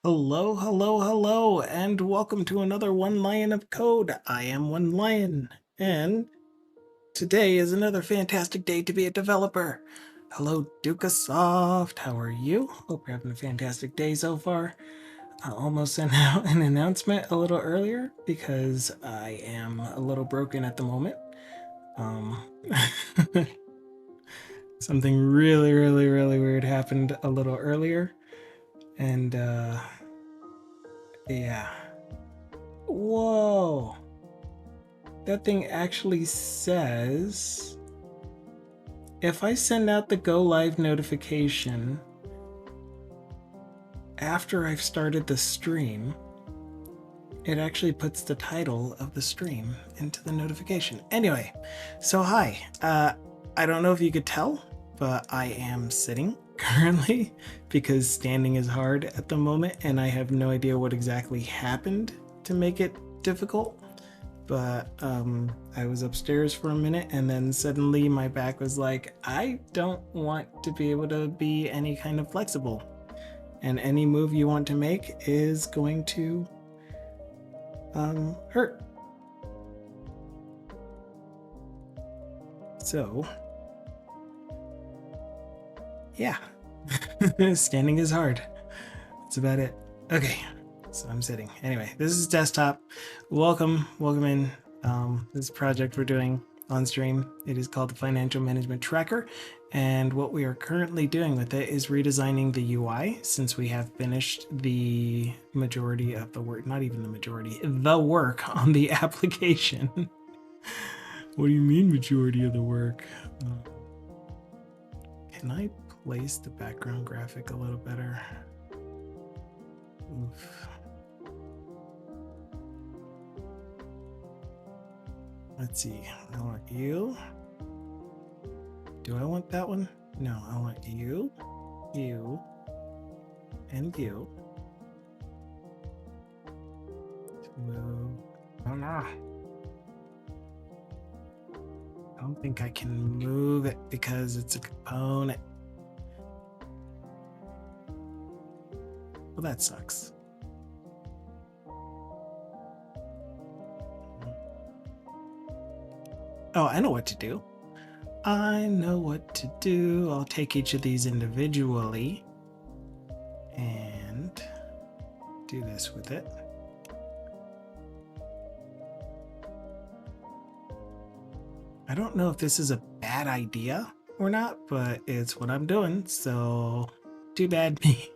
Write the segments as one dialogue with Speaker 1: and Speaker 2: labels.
Speaker 1: Hello, hello, hello, and welcome to another One Lion of Code. I am One Lion, and today is another fantastic day to be a developer. Hello, DucaSoft. How are you? Hope you're having a fantastic day so far. I almost sent out an announcement a little earlier because I am a little broken at the moment. Something really weird happened a little earlier, and yeah. Whoa. That thing actually says if I send out the go live notification after I've started the stream, it actually puts the title of the stream into the notification. Anyway, so hi. I don't know if you could tell, but I am sitting currently because standing is hard at the moment and I have no idea what exactly happened to make it difficult. But I was upstairs for a minute and then suddenly my back was like, I don't want to be able to be any kind of flexible. And any move you want to make is going to hurt. So, yeah, standing is hard. That's about it. Okay, so I'm sitting. Anyway, this is desktop. Welcome in. This project we're doing on stream. It is called the Financial Management Tracker. And what we are currently doing with it is redesigning the UI since we have finished the majority of the work, not even the majority, the work on the application. What do you mean majority of the work? Can I place the background graphic a little better? Oof. Let's see. I want you. Do I want that one? No, I want you, you, and you. To move. Oh no. I don't think I can move it because it's a component. Well, that sucks. Oh, I know what to do. I'll take each of these individually and do this with it. I don't know if this is a bad idea or not, but it's what I'm doing, so too bad me.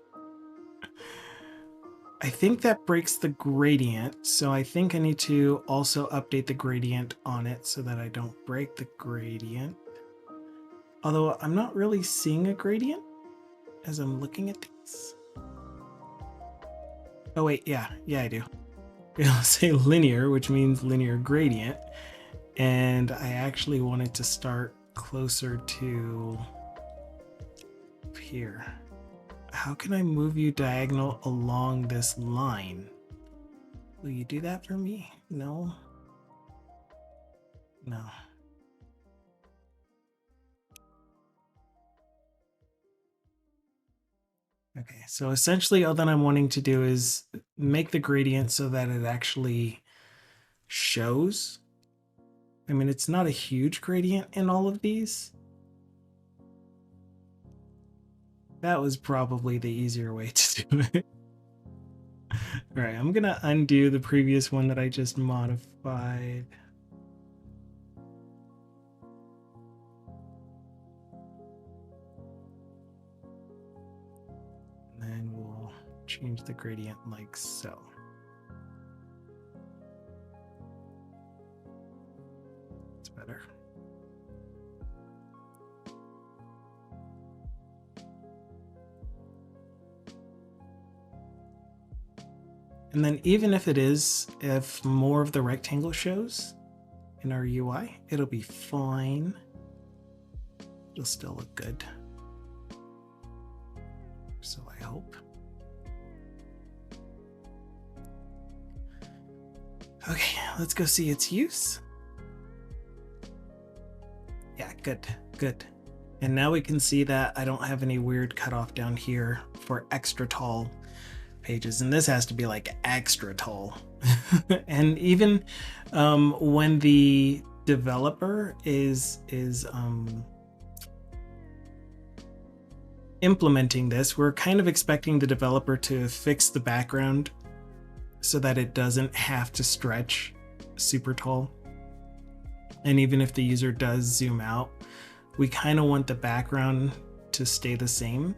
Speaker 1: I think that breaks the gradient, so I think I need to also update the gradient on it so that I don't break the gradient. Although I'm not really seeing a gradient as I'm looking at these. Oh wait, yeah, I do. It'll say linear, which means linear gradient. And I actually wanted to start closer to here. How can I move you diagonal along this line? Will you do that for me? No. No. Okay, so essentially all that I'm wanting to do is make the gradient so that it actually shows. I mean, it's not a huge gradient in all of these. That was probably the easier way to do it. All right, I'm gonna undo the previous one that I just modified. And then we'll change the gradient like so. It's better. And then even if more of the rectangle shows in our UI, it'll be fine. It'll still look good. So I hope. Okay, let's go see its use. Yeah, good. And now we can see that I don't have any weird cutoff down here for extra tall pages, and this has to be like extra tall. And even when the developer is implementing this, we're kind of expecting the developer to fix the background so that it doesn't have to stretch super tall. And even if the user does zoom out, we kind of want the background to stay the same.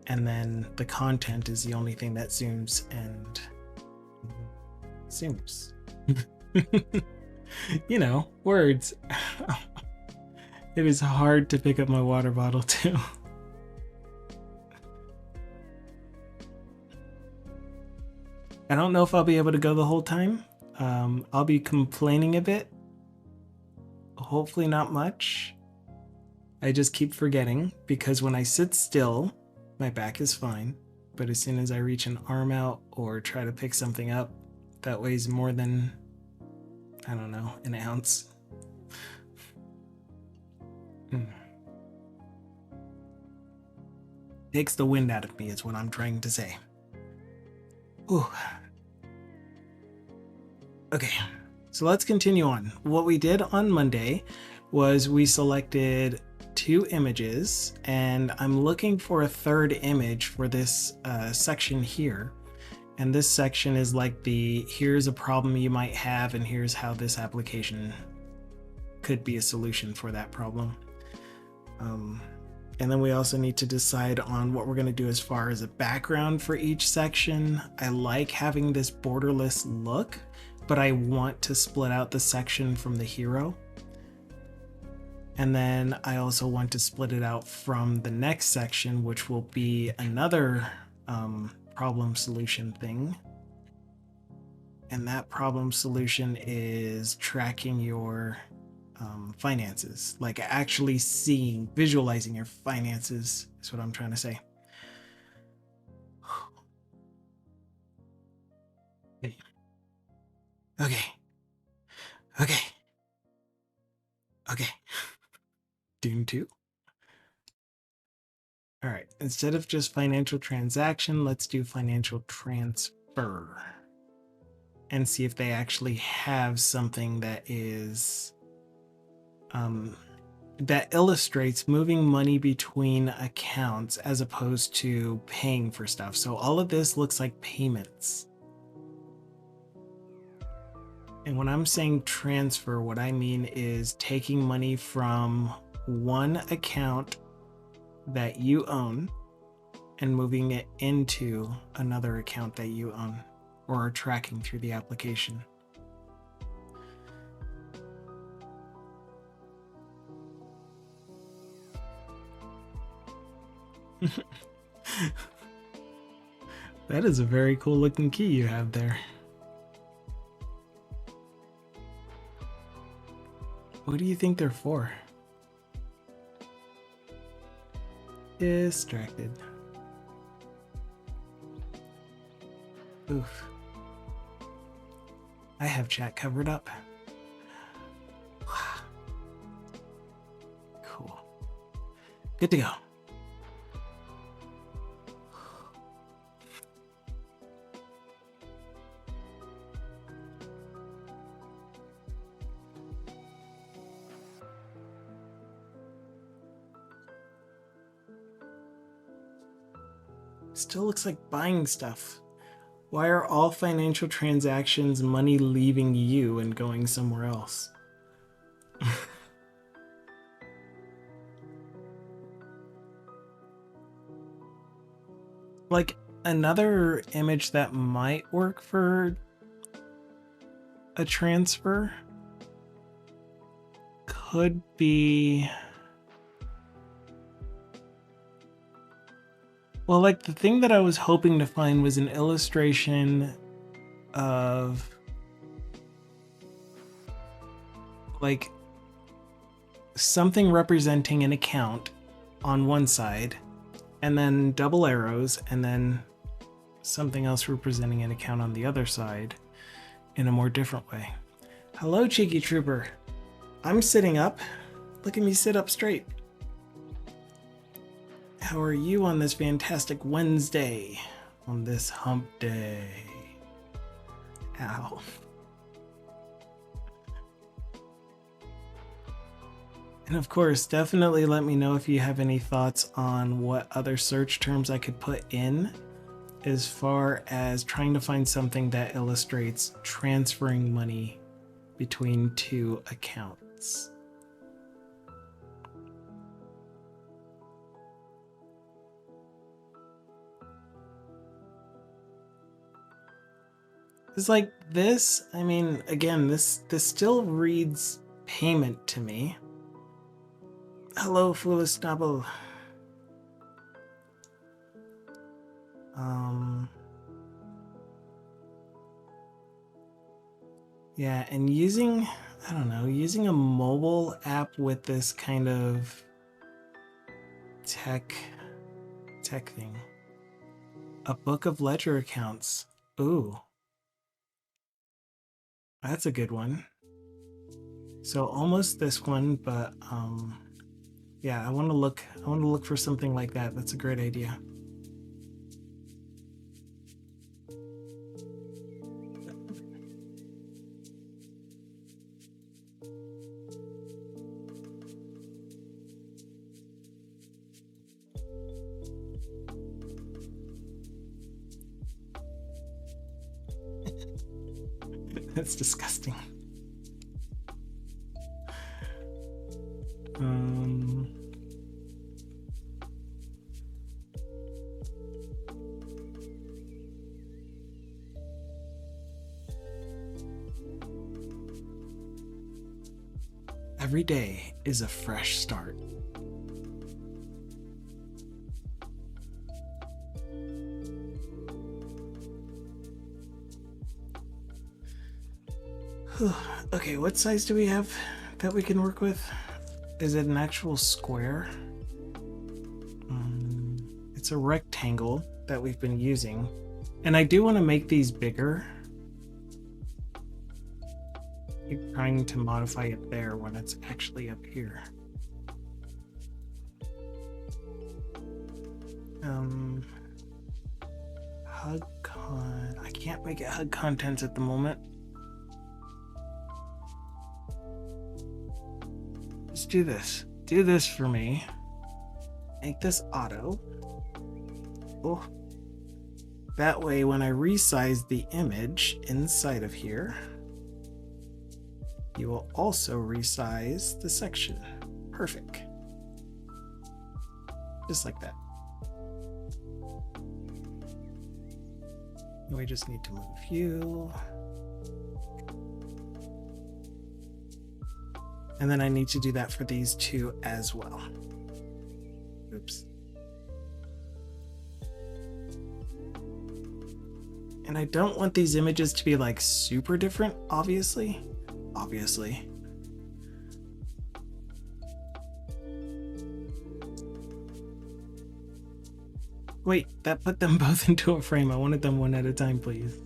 Speaker 1: And then the content is the only thing that zooms and zooms. You know, words. It is hard to pick up my water bottle too. I don't know if I'll be able to go the whole time. I'll be complaining a bit. Hopefully not much. I just keep forgetting because when I sit still, my back is fine. But as soon as I reach an arm out or try to pick something up that weighs more than, I don't know, an ounce. Takes the wind out of me is what I'm trying to say. Ooh. Okay, so let's continue on. What we did on Monday was we selected 2 images, and I'm looking for a third image for this section here. And this section is like the here's a problem you might have, and here's how this application could be a solution for that problem. And then we also need to decide on what we're going to do as far as a background for each section. I like having this borderless look, but I want to split out the section from the hero. And then I also want to split it out from the next section, which will be another problem solution thing. And that problem solution is tracking your finances, like actually seeing, visualizing your finances is what I'm trying to say. Okay. Dune 2. All right, instead of just financial transaction, let's do financial transfer and see if they actually have something that is that illustrates moving money between accounts as opposed to paying for stuff. So all of this looks like payments. And when I'm saying transfer, what I mean is taking money from one account that you own and moving it into another account that you own or are tracking through the application. That is a very cool looking key you have there. What do you think they're for? Distracted. Oof. I have chat covered up. Cool. Good to go. Still looks like buying stuff. Why are all financial transactions money leaving you and going somewhere else? Like another image that might work for a transfer could be, well, like the thing that I was hoping to find was an illustration of like something representing an account on one side and then double arrows and then something else representing an account on the other side in a more different way. Hello, Cheeky Trooper. I'm sitting up. Look at me sit up straight. How are you on this fantastic Wednesday? on this hump day. Ow. And of course, definitely let me know if you have any thoughts on what other search terms I could put in as far as trying to find something that illustrates transferring money between two accounts. It's like this, I mean, again, this still reads payment to me. Hello, foolish Snubble. Yeah, and using, I don't know, using a mobile app with this kind of tech thing. A book of ledger accounts. Ooh. That's a good one. So almost this one, but yeah, I want to look for something like that. That's a great idea. That's disgusting. Every day is a fresh start. Okay, what size do we have that we can work with? Is it an actual square? It's a rectangle that we've been using. And I do want to make these bigger. I'm trying to modify it there when it's actually up here. I can't make it hug contents at the moment. Let's do this. Do this for me. Make this auto. Oh. That way, when I resize the image inside of here, you will also resize the section. Perfect. Just like that. We just need to move you. And then I need to do that for these two as well. Oops. And I don't want these images to be like super different, obviously. Wait, that put them both into a frame. I wanted them one at a time, please.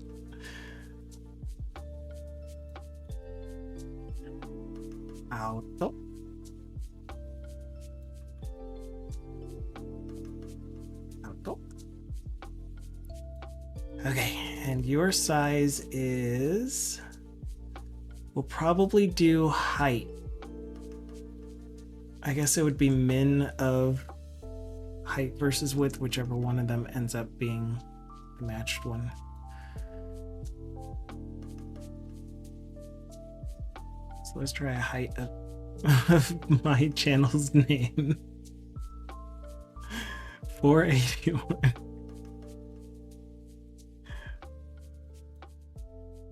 Speaker 1: Auto. Auto. Okay, and your size is... We'll probably do height. I guess it would be min of height versus width, whichever one of them ends up being the matched one. So let's try a height of my channel's name. 481.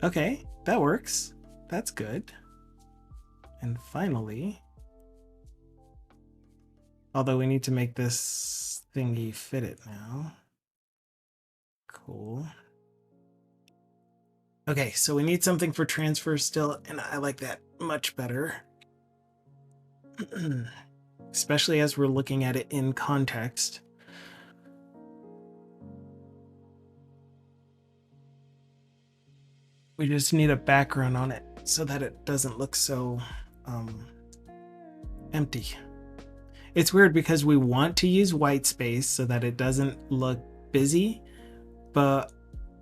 Speaker 1: Okay, that works. That's good. And finally, although we need to make this thingy fit it now. Cool. Okay, so we need something for transfer still, and I like that much better. Especially as we're looking at it in context. We just need a background on it so that it doesn't look so empty. It's weird because we want to use white space so that it doesn't look busy, but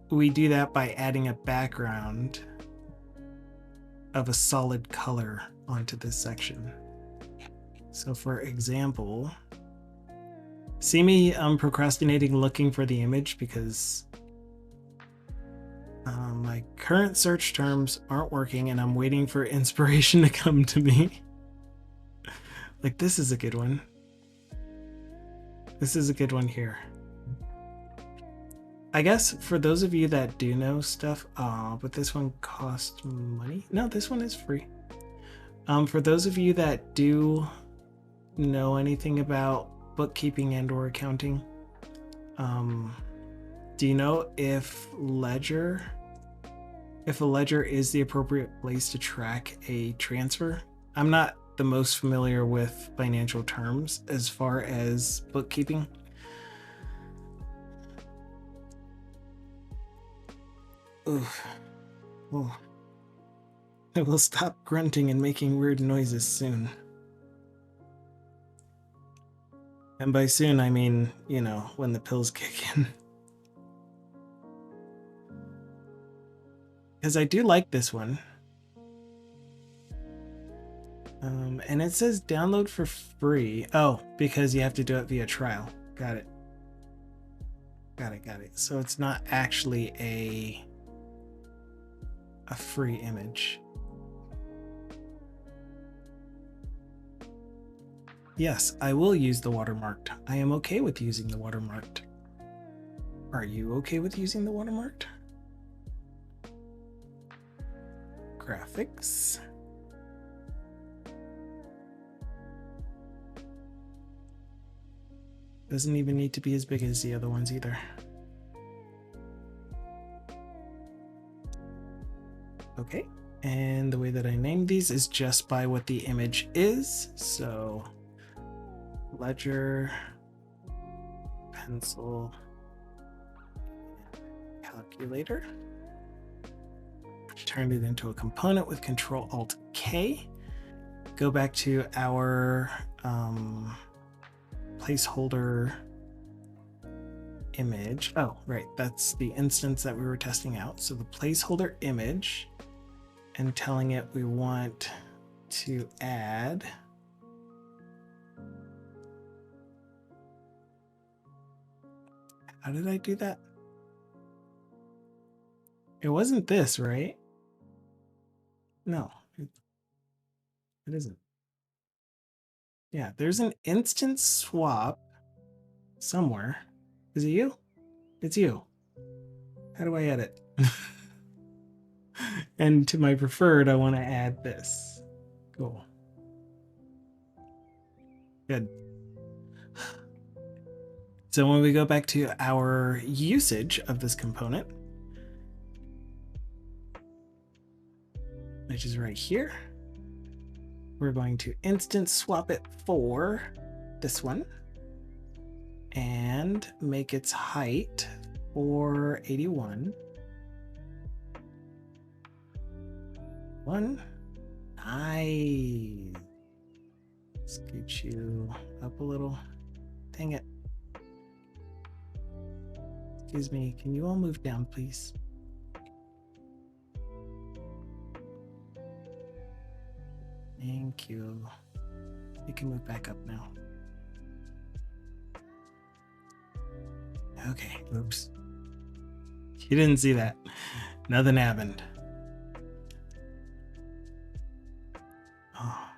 Speaker 1: we do that by adding a background of a solid color onto this section. So for example, see me procrastinating looking for the image because my current search terms aren't working and I'm waiting for inspiration to come to me. Like this is a good one. This is a good one here. I guess for those of you that do know stuff, but this one costs money. No, this one is free. For those of you that do know anything about bookkeeping and or accounting, do you know if a ledger is the appropriate place to track a transfer? I'm not the most familiar with financial terms as far as bookkeeping. Oof. Oh. I will stop grunting and making weird noises soon. And by soon, I mean, you know, when the pills kick in. Because I do like this one. And it says download for free. Oh, because you have to do it via trial. Got it. Got it. So it's not actually a free image. Yes, I will use the watermarked. I am okay with using the watermarked. Are you okay with using the watermarked? Graphics. Doesn't even need to be as big as the other ones either. Okay, and the way that I name these is just by what the image is. So ledger, pencil, calculator. Turn it into a component with Control-Alt-K. Go back to our placeholder image. Oh, right, that's the instance that we were testing out. So the placeholder image, and telling it we want to add how did I do that? It wasn't this, right? No, it isn't. Yeah, there's an instant swap somewhere. Is it you? It's you. How do I edit? And to my preferred, I want to add this. Cool. Good. So when we go back to our usage of this component, which is right here, we're going to instant swap it for this one and make its height 481. Nice. Scoot you up a little. Dang it. Excuse me, can you all move down, please? Thank you. You can move back up now. Okay, oops. You didn't see that. Nothing happened. Oh.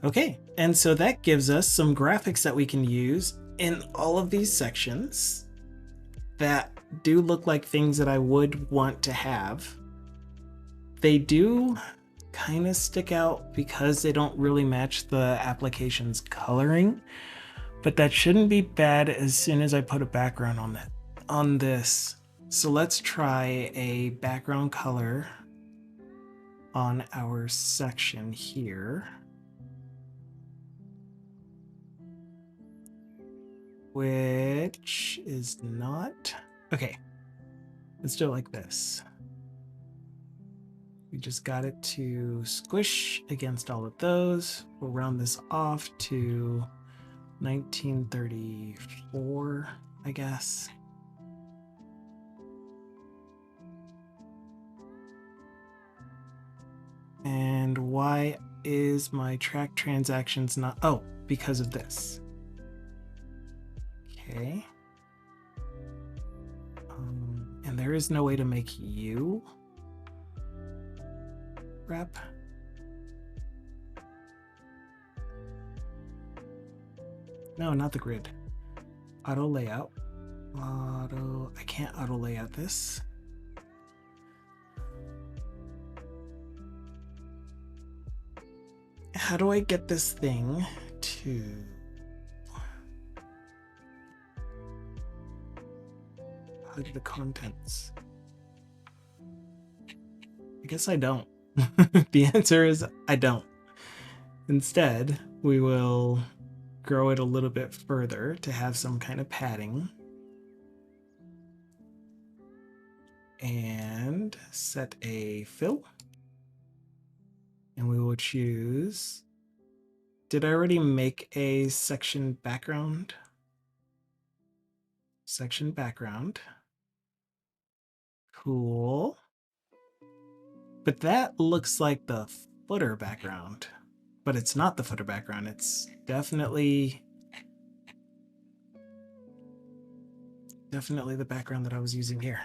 Speaker 1: Okay, and so that gives us some graphics that we can use in all of these sections that do look like things that I would want to have. They do kind of stick out because they don't really match the application's coloring, but that shouldn't be bad as soon as I put a background on this. So let's try a background color on our section here, which is not okay. Let's do it like this. We just got it to squish against all of those. We'll round this off to 1934, I guess. why is my track transactions not... Oh, because of this. Okay. And there is no way to make you wrap. No, not the grid. Auto layout. I can't auto layout this. How do I get this thing to... hide the contents? I guess I don't. The answer is I don't. Instead, we will grow it a little bit further to have some kind of padding. And set a fill. And we will choose... Did I already make a section background? Section background. Cool. But that looks like the footer background. But it's not the footer background. It's definitely the background that I was using here.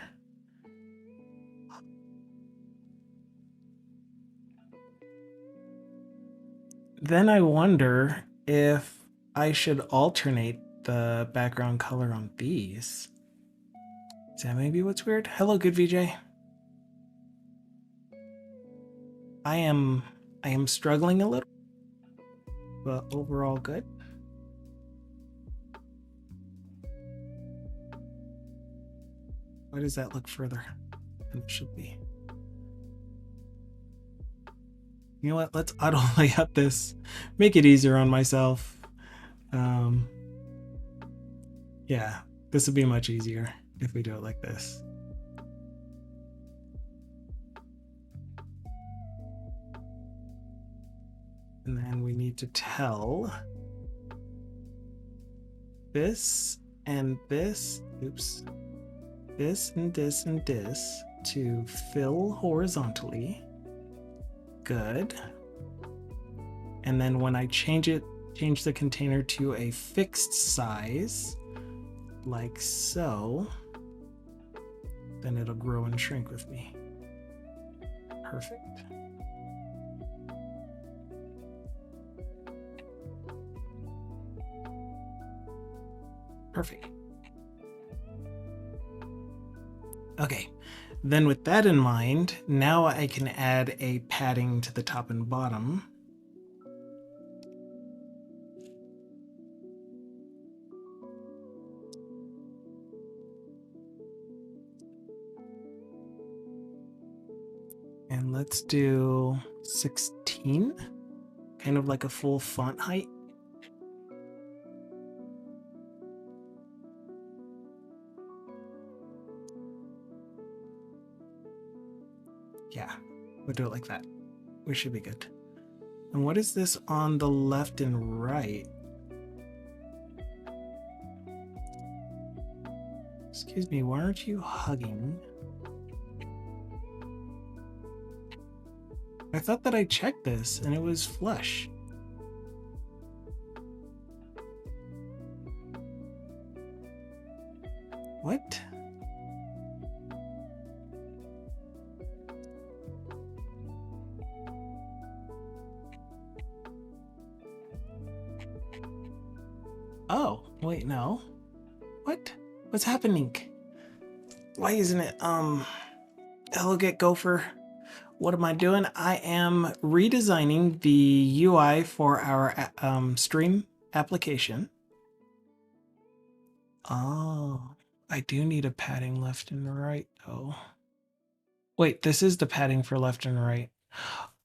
Speaker 1: Then I wonder if I should alternate the background color on these. Is that maybe what's weird? Hello, good VJ. I am struggling a little, but overall good. Why does that look further than it should be? You know what? Let's auto layout this. Make it easier on myself. Yeah, this would be much easier if we do it like this. And then we need to tell this and this, oops, this and this and this to fill horizontally. Good. And then when I change the container to a fixed size, like so, then it'll grow and shrink with me. Perfect. Perfect. Okay, then with that in mind, now I can add a padding to the top and bottom. And let's do 16, kind of like a full font height. Yeah, we'll do it like that. We should be good. And what is this on the left and right? Excuse me, why aren't you hugging? I thought that I checked this and it was flush. What? Oh, wait, no. What? What's happening? Why isn't it, hello get gopher? What am I doing? I am redesigning the UI for our stream application. Oh, I do need a padding left and right though. Wait, this is the padding for left and right.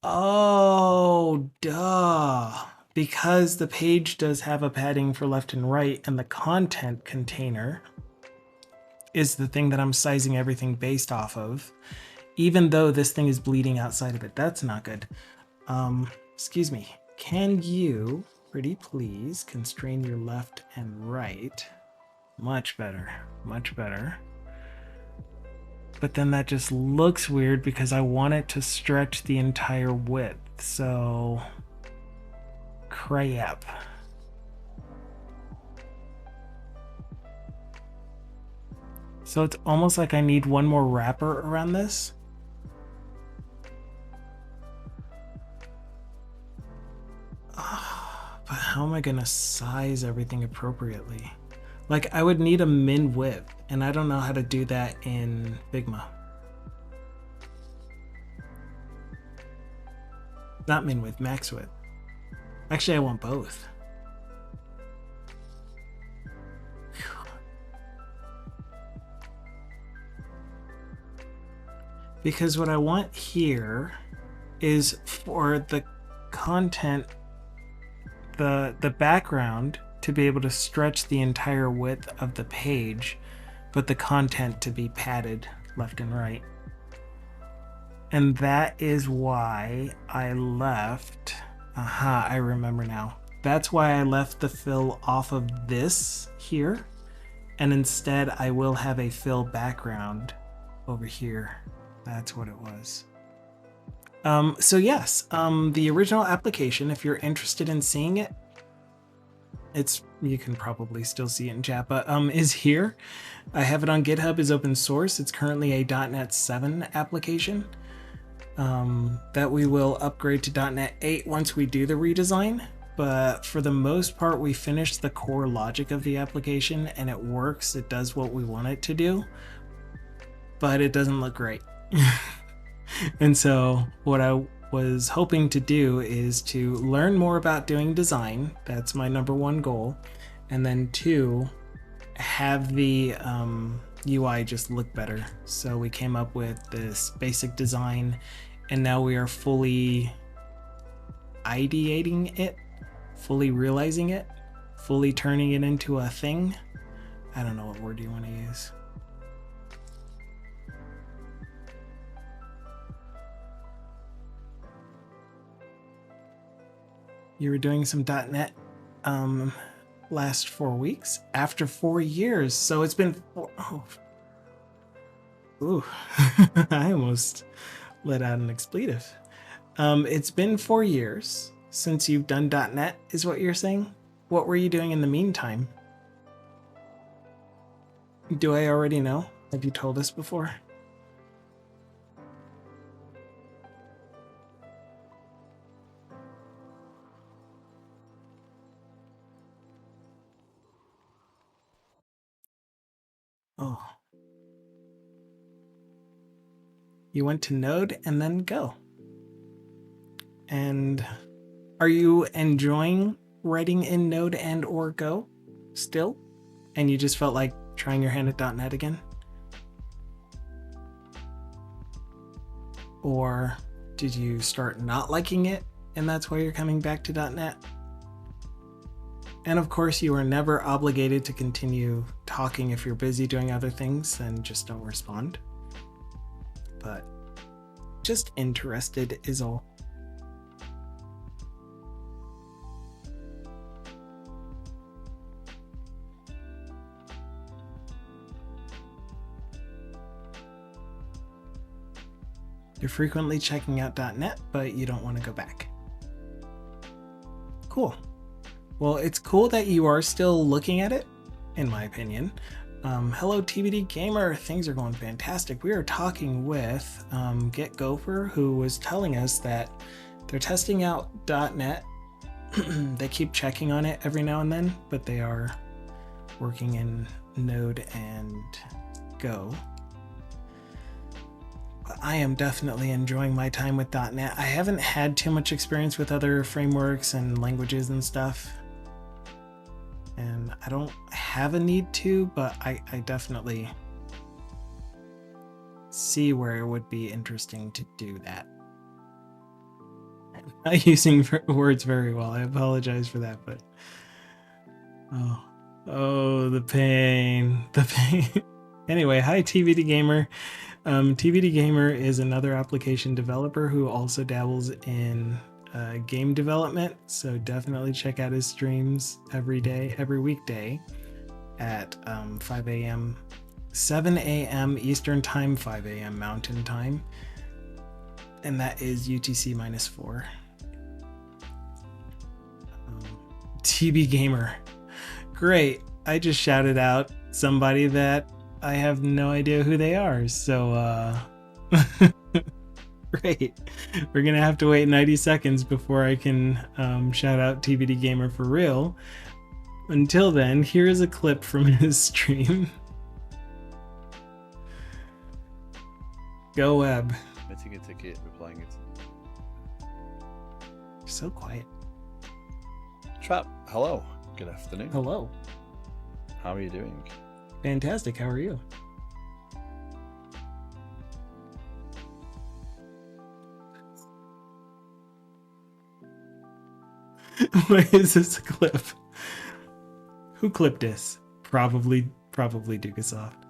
Speaker 1: Oh, duh. Because the page does have a padding for left and right, and the content container is the thing that I'm sizing everything based off of, even though this thing is bleeding outside of it. That's not good. Excuse me. Can you, pretty please, constrain your left and right? Much better. Much better. but then that just looks weird because I want it to stretch the entire width. So crap. So it's almost like I need one more wrapper around this. But how am I gonna size everything appropriately? Like, I would need a min width, and I don't know how to do that in Figma. Not min width, max width. Actually, I want both. Because what I want here is for the content, the background to be able to stretch the entire width of the page, but the content to be padded left and right. And that is why I left, I remember now. That's why I left the fill off of this here, and instead I will have a fill background over here. That's what it was. So yes, the original application, if you're interested in seeing it, you can probably still see it in chat, but is here. I have it on GitHub, is open source. It's currently a .NET 7 application that we will upgrade to .NET 8 once we do the redesign. But for the most part, we finished the core logic of the application and it works. It does what we want it to do, but it doesn't look great. And so what I was hoping to do is to learn more about doing design. That's my #1 goal. And then 2, have the UI just look better. So we came up with this basic design, and now we are fully ideating it, fully realizing it, fully turning it into a thing. I don't know what word you want to use. You were doing some .NET last 4 weeks after 4 years. So it's been ooh, I almost let out an expletive. It's been 4 years since you've done .NET, is what you're saying? What were you doing in the meantime? Do I already know? Have you told us before? Oh. You went to Node and then Go. And are you enjoying writing in Node and or Go still? And you just felt like trying your hand at .NET again? Or did you start not liking it and that's why you're coming back to .NET? And of course, you are never obligated to continue talking. If you're busy doing other things, then just don't respond. But just interested is all. You're frequently checking out .NET, but you don't want to go back. Cool. Well, it's cool that you are still looking at it, in my opinion. Hello, TBD Gamer. Things are going fantastic. We are talking with Get Gopher, who was telling us that they're testing out .NET. They keep checking on it every now and then, but they are working in Node and Go. But I am definitely enjoying my time with .NET. I haven't had too much experience with other frameworks and languages and stuff. And I don't have a need to, but I definitely see where it would be interesting to do that. I'm not using words very well. I apologize for that, but oh, the pain, the pain. Anyway, hi TVD Gamer. TVD Gamer is another application developer who also dabbles in game development, so definitely check out his streams every weekday at 5 a.m. 7 a.m. Eastern Time, 5 a.m. Mountain Time. And that is UTC -4. TB Gamer. Great. I just shouted out somebody that I have no idea who they are. So, great. We're going to have to wait 90 seconds before I can shout out TBD Gamer for real. Until then, here is a clip from his stream. Go Web.
Speaker 2: Getting a ticket, replying it.
Speaker 1: So quiet.
Speaker 2: Trap, hello. Good afternoon.
Speaker 1: Hello.
Speaker 2: How are you doing?
Speaker 1: Fantastic. How are you? Why is this a clip? Who clipped this? Probably Dukasoft.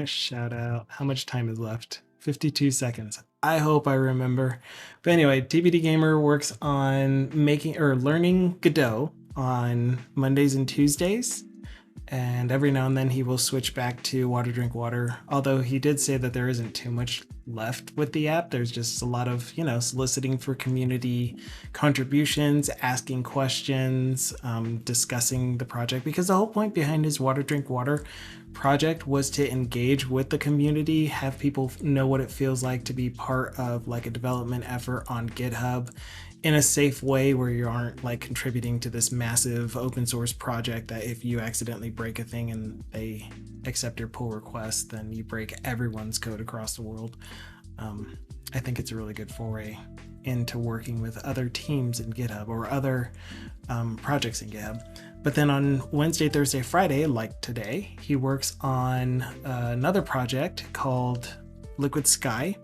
Speaker 1: Shout out. How much time is left? 52 seconds. I hope I remember. But anyway, TBD Gamer works on making or learning Godot on Mondays and Tuesdays. And every now and then he will switch back to Water Drink Water. Although he did say that there isn't too much left with the app. There's just a lot of, soliciting for community contributions, asking questions, discussing the project. Because the whole point behind his Water Drink Water project was to engage with the community, have people know what it feels like to be part of like a development effort on GitHub in a safe way where you aren't like contributing to this massive open source project that if you accidentally break a thing and they accept your pull request, then you break everyone's code across the world. I think it's a really good foray into working with other teams in GitHub or other projects in GitHub. But then on Wednesday, Thursday, Friday, like today, he works on another project called Liquid Sky.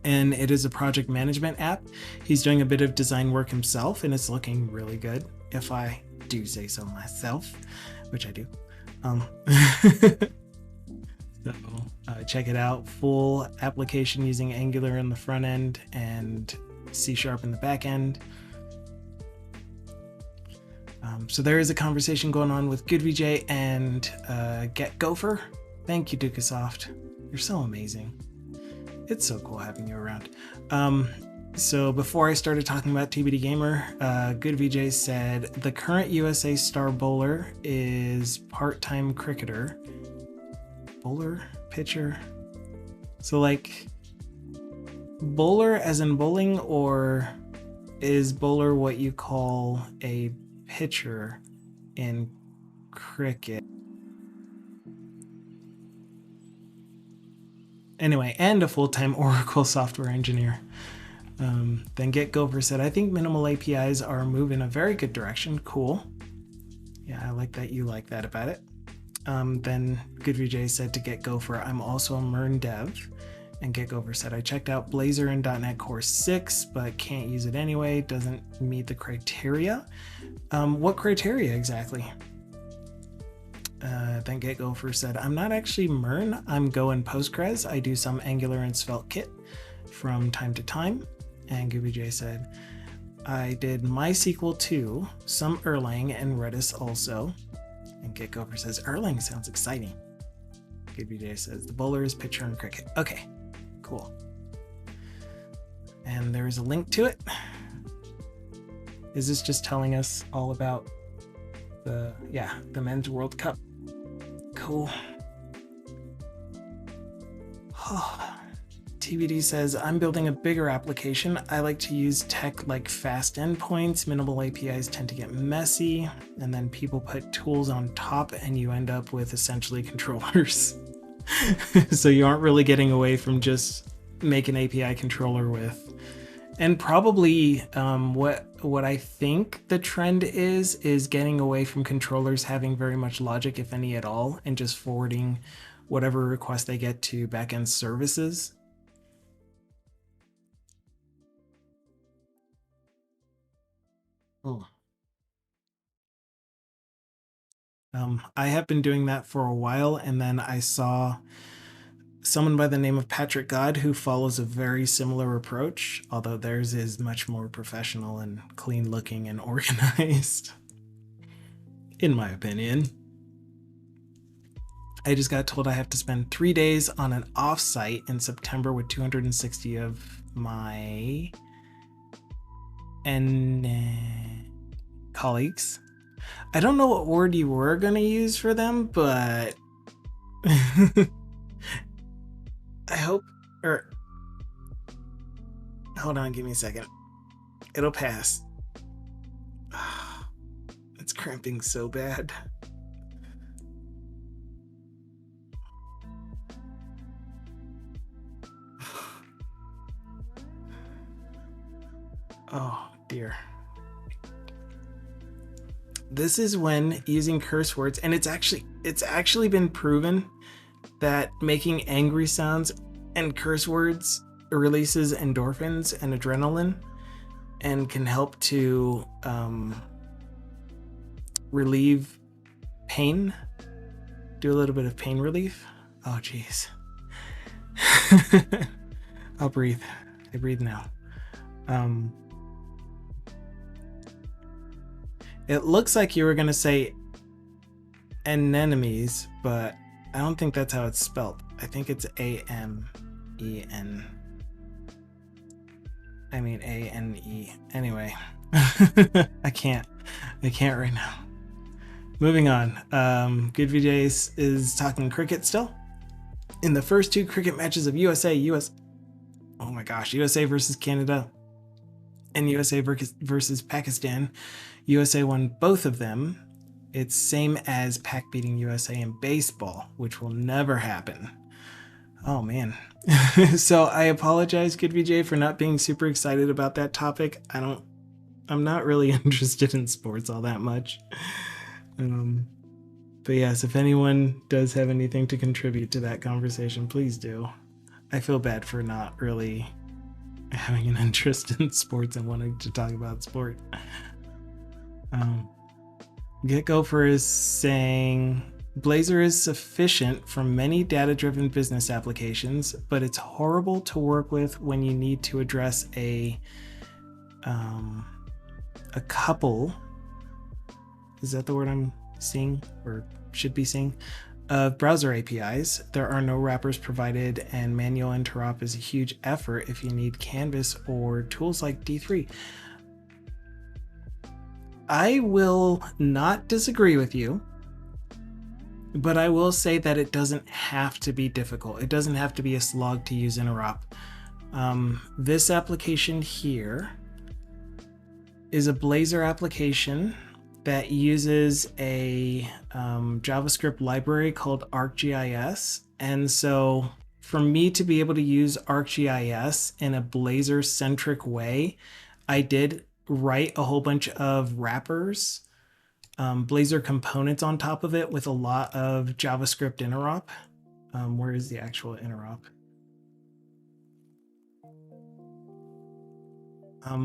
Speaker 1: And it is a project management app. He's doing a bit of design work himself, and it's looking really good, if I do say so myself, which I do. So check it out. Full application using Angular in the front end and C# in the back end. So there is a conversation going on with GoodVJ and Get Gopher. Thank you, Dukasoft. You're so amazing. It's so cool having you around. So before I started talking about TBD Gamer, GoodVJ said the current USA star bowler is part-time cricketer. Bowler? Pitcher? So like bowler as in bowling, or is bowler what you call a pitcher in cricket? Anyway, and a full-time Oracle software engineer. Then Get Gopher said, I think minimal APIs are moving in a very good direction. Cool. Yeah, I like that you like that about it. Then GoodVJ said to Get Gopher, I'm also a MERN dev. And Get Gopher said, I checked out Blazor in .NET Core 6, but can't use it anyway. Doesn't meet the criteria. What criteria exactly? Then Get Gopher said, I'm not actually MERN, I'm Go and Postgres. I do some Angular and SvelteKit from time to time. And GoodVJ said, I did MySQL too, some Erlang and Redis also. And Get Gopher says, Erlang sounds exciting. GoodVJ says, the bowler is pitcher and cricket. Okay, cool. And there is a link to it. Is this just telling us all about the Men's World Cup? Cool. TBD says, I'm building a bigger application. I like to use tech like fast endpoints. Minimal APIs tend to get messy, and then people put tools on top and you end up with essentially controllers. So you aren't really getting away from just make an API controller with. And probably what I think the trend is getting away from controllers having very much logic, if any at all, and just forwarding whatever request they get to backend services. Oh. I have been doing that for a while, and then I saw someone by the name of Patrick God who follows a very similar approach, although theirs is much more professional and clean looking and organized, in my opinion. I just got told I have to spend 3 days on an offsite in September with 260 of my colleagues. I don't know what word you were going to use for them, but I hope, or hold on, give me a second. It'll pass. It's cramping so bad. Oh dear. This is when using curse words, and it's actually been proven that making angry sounds and curse words releases endorphins and adrenaline and can help to relieve pain, do a little bit of pain relief. Oh geez. I'll breathe. I breathe now. It looks like you were going to say anemones, but I don't think that's how it's spelled. I think it's A-M-E-N. I mean A-N-E. Anyway, I can't right now. Moving on. Good VJs is talking cricket still. In the first 2 cricket matches of USA versus Canada and USA versus Pakistan, USA won both of them. It's same as Pac beating USA in baseball, which will never happen. Oh man. So I apologize, Good VJ, for not being super excited about that topic. I'm not really interested in sports all that much. But yes, if anyone does have anything to contribute to that conversation, please do. I feel bad for not really having an interest in sports and wanting to talk about sport. Get Gopher is saying Blazor is sufficient for many data-driven business applications, but it's horrible to work with when you need to address a couple. Is that the word I'm seeing or should be seeing? Of browser APIs. There are no wrappers provided, and manual interop is a huge effort if you need Canvas or tools like D3. I will not disagree with you, but I will say that it doesn't have to be difficult. It doesn't have to be a slog to use interop. This application here is a Blazor application that uses a JavaScript library called ArcGIS. And so for me to be able to use ArcGIS in a Blazor-centric way, I did write a whole bunch of wrappers, Blazor components on top of it with a lot of JavaScript interop. Where is the actual interop?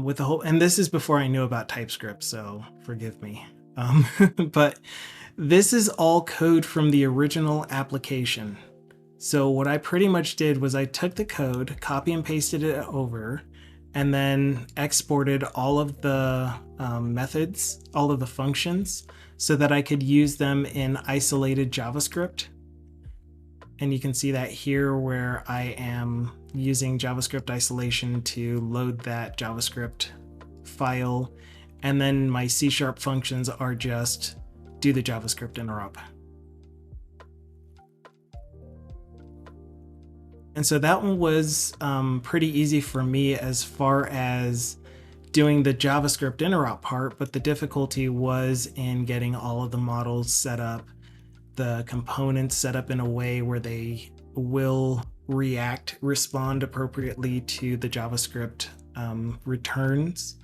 Speaker 1: With the whole, and this is before I knew about TypeScript, so forgive me. But this is all code from the original application. So what I pretty much did was I took the code, copy and pasted it over, and then exported all of the methods, all of the functions, so that I could use them in isolated JavaScript. And you can see that here where I am using JavaScript isolation to load that JavaScript file. And then my C# functions are just do the JavaScript interop. And so that one was pretty easy for me as far as doing the JavaScript interop part, but the difficulty was in getting all of the models set up, the components set up in a way where they will respond appropriately to the JavaScript returns.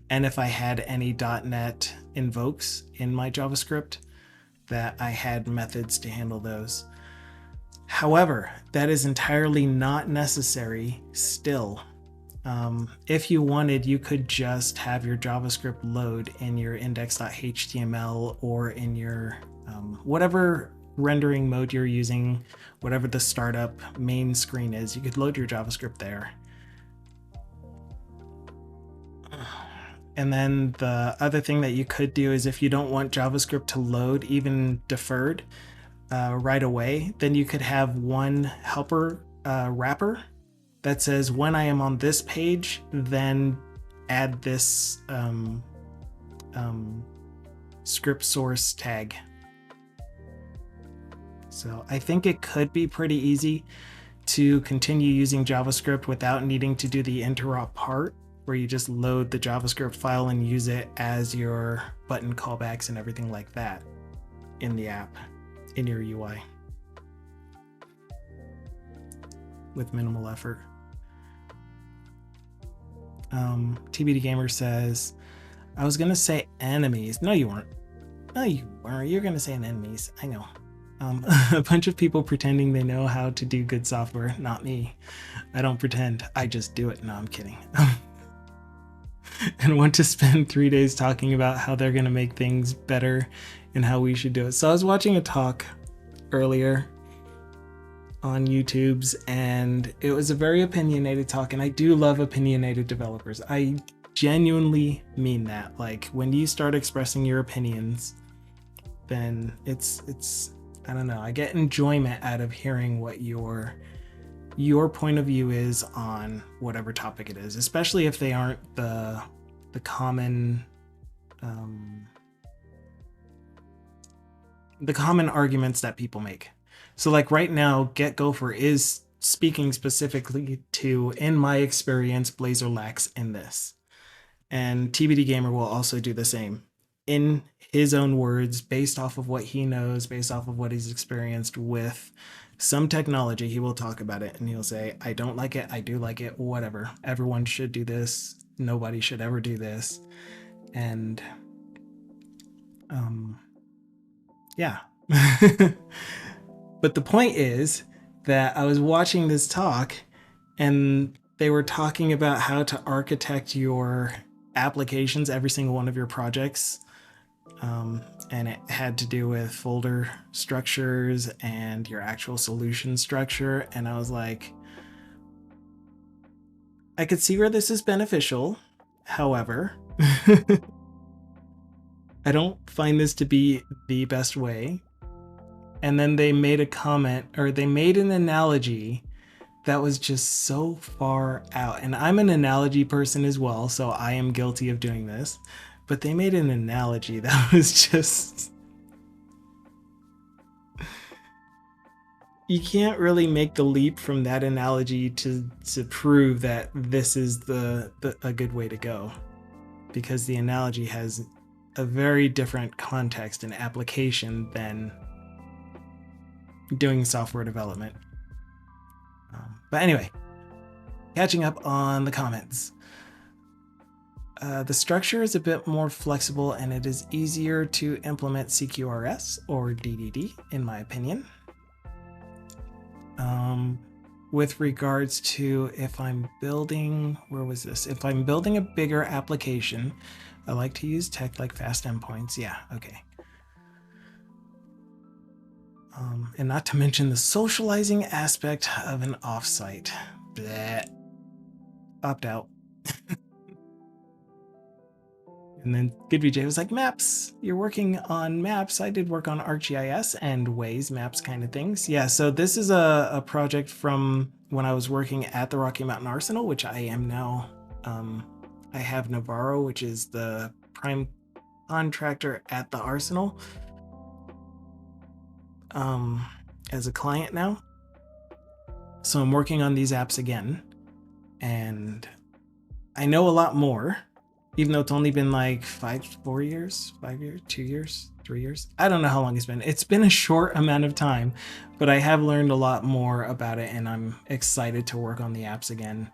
Speaker 1: And if I had any .NET invokes in my JavaScript, that I had methods to handle those. However, that is entirely not necessary still. If you wanted, you could just have your JavaScript load in your index.html or in your whatever rendering mode you're using, whatever the startup main screen is, you could load your JavaScript there. And then the other thing that you could do is if you don't want JavaScript to load even deferred right away, then you could have one helper wrapper that says when I am on this page, then add this script source tag. So I think it could be pretty easy to continue using JavaScript without needing to do the interop part, where you just load the JavaScript file and use it as your button callbacks and everything like that in the app, in your UI, with minimal effort. TBD Gamer says, I was gonna say enemies. No, you weren't. No, you weren't. You're gonna say enemies. I know. A bunch of people pretending they know how to do good software. Not me. I don't pretend. I just do it. No, I'm kidding. And want to spend 3 days talking about how they're gonna make things better and how we should do it. So I was watching a talk earlier on YouTube's, and it was a very opinionated talk, and I do love opinionated developers. I genuinely mean that. Like, when you start expressing your opinions, then it's I don't know, I get enjoyment out of hearing what your point of view is on whatever topic it is, especially if they aren't the common arguments that people make. So like right now, Get Gopher is speaking specifically to, in my experience, Blazor lacks in this. And TBD Gamer will also do the same in his own words, based off of what he knows, based off of what he's experienced with some technology. He will talk about it and he'll say, I don't like it, I do like it, whatever. Everyone should do this. Nobody should ever do this. And yeah. But the point is that I was watching this talk and they were talking about how to architect your applications, every single one of your projects. And it had to do with folder structures and your actual solution structure. And I was like, I could see where this is beneficial. However, I don't find this to be the best way. And then they made a comment, or they made an analogy that was just so far out. And I'm an analogy person as well, so I am guilty of doing this. But they made an analogy that was just... You can't really make the leap from that analogy to prove that this is a good way to go. Because the analogy has a very different context and application than doing software development. But anyway, catching up on the comments. The structure is a bit more flexible and it is easier to implement CQRS or DDD, in my opinion. With regards to if I'm building, where was this? If I'm building a bigger application, I like to use tech like fast endpoints. Yeah, okay. And not to mention the socializing aspect of an offsite. Bleh. Opt out. And then GoodVJ was like, maps, you're working on maps. I did work on ArcGIS and Waze maps kind of things. Yeah, so this is a project from when I was working at the Rocky Mountain Arsenal, which I am now. I have Navarro, which is the prime contractor at the Arsenal, as a client now. So I'm working on these apps again, and I know a lot more. Even though it's only been like 2 years, 3 years. I don't know how long it's been. It's been a short amount of time, but I have learned a lot more about it and I'm excited to work on the apps again.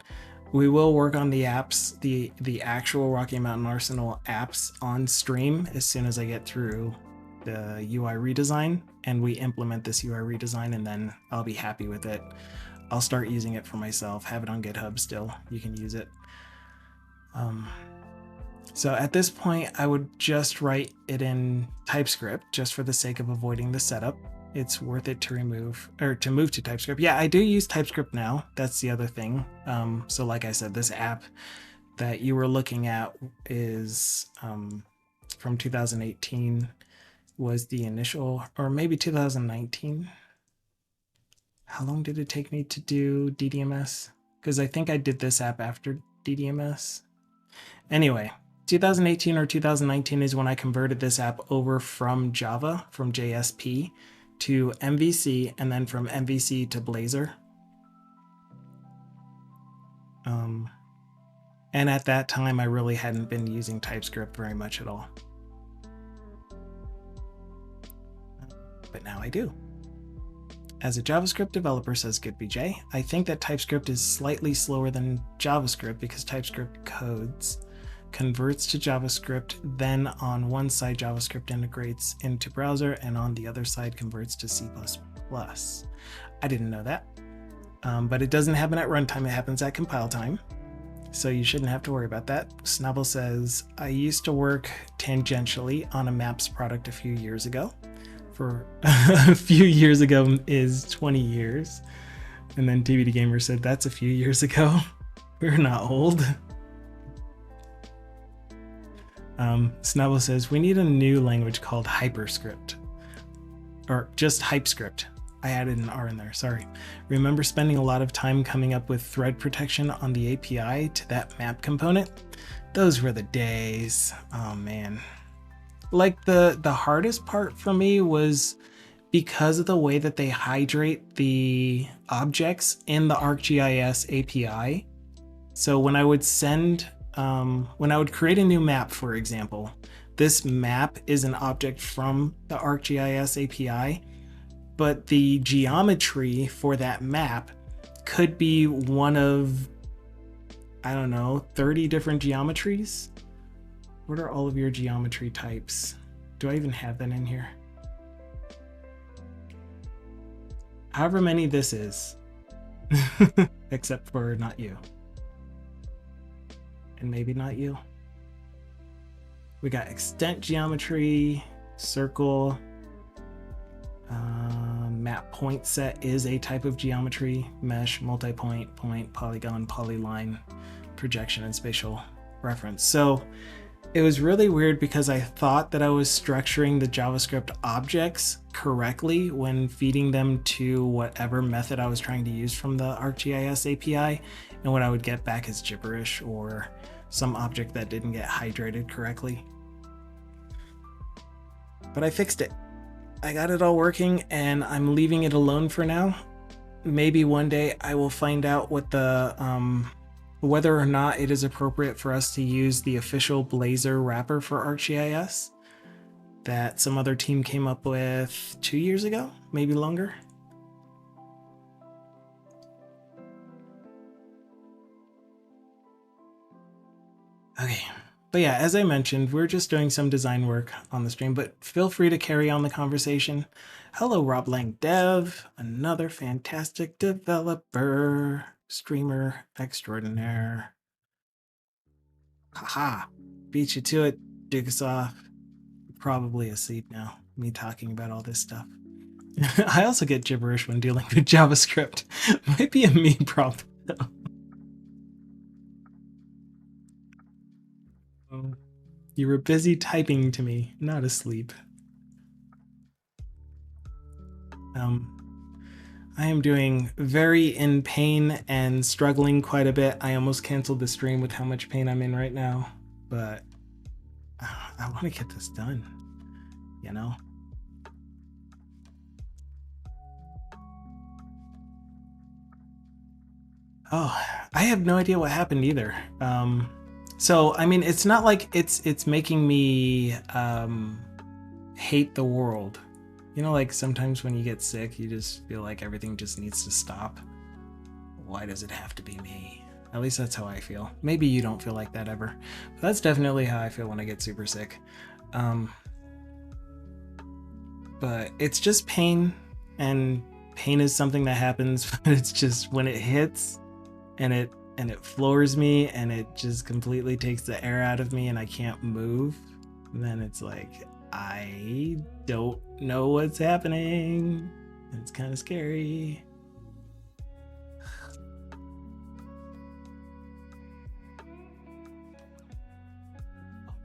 Speaker 1: We will work on the apps, the actual Rocky Mountain Arsenal apps on stream as soon as I get through the UI redesign and we implement this UI redesign, and then I'll be happy with it. I'll start using it for myself, have it on GitHub still. You can use it. So at this point, I would just write it in TypeScript just for the sake of avoiding the setup. it's worth it to remove or to move to TypeScript. Yeah, I do use TypeScript now. That's the other thing. So like I said, this app that you were looking at is from 2018 was the initial, or maybe 2019. How long did it take me to do DDMS? Because I think I did this app after DDMS. Anyway, 2018 or 2019 is when I converted this app over from Java, from JSP, to MVC, and then from MVC to Blazor. And at that time, I really hadn't been using TypeScript very much at all. But now I do. As a JavaScript developer, says GoodBJ, I think that TypeScript is slightly slower than JavaScript because TypeScript codes converts to JavaScript, then on one side JavaScript integrates into browser and on the other side converts to C++. I didn't know that, but it doesn't happen at runtime, it happens at compile time, so you shouldn't have to worry about that. Snubble says, I used to work tangentially on a maps product a few years ago. For a few years ago is 20 years. And then TBD Gamer said, that's a few years ago. We're not old. Snubble says, we need a new language called Hyperscript. Or just HypeScript. I added an R in there, sorry. Remember spending a lot of time coming up with thread protection on the API to that map component? Those were the days. Oh man. Like the hardest part for me was because of the way that they hydrate the objects in the ArcGIS API. So when I would when I would create a new map, for example, this map is an object from the ArcGIS API, but the geometry for that map could be one of, I don't know, 30 different geometries. What are all of your geometry types? Do I even have that in here? However many this is, except for not you. And maybe not you. We got extent geometry, circle, map point set is a type of geometry, mesh, multi-point, point, polygon, polyline, projection, and spatial reference. So it was really weird because I thought that I was structuring the JavaScript objects correctly when feeding them to whatever method I was trying to use from the ArcGIS API, and what I would get back is gibberish or some object that didn't get hydrated correctly. But I fixed it. I got it all working and I'm leaving it alone for now. Maybe one day I will find out what the whether or not it is appropriate for us to use the official Blazor wrapper for ArcGIS that some other team came up with 2 years ago, maybe longer. Okay, but yeah, as I mentioned, we're just doing some design work on the stream, but feel free to carry on the conversation. Hello, Rob Lang Dev, another fantastic developer, streamer extraordinaire. Haha, beat you to it, Digasoff. Probably asleep now, me talking about all this stuff. I also get gibberish when dealing with JavaScript. Might be a me problem, though. You were busy typing to me, not asleep. I am doing very in pain and struggling quite a bit. I almost canceled the stream with how much pain I'm in right now, but I want to get this done, you know? Oh, I have no idea what happened either. So, I mean, it's not like it's making me hate the world. You know, like sometimes when you get sick, you just feel like everything just needs to stop. Why does it have to be me? At least that's how I feel. Maybe you don't feel like that ever, but that's definitely how I feel when I get super sick. But it's just pain, and pain is something that happens, but it's just when it hits and it floors me and it just completely takes the air out of me and I can't move, then it's like, I don't know what's happening. It's kind of scary.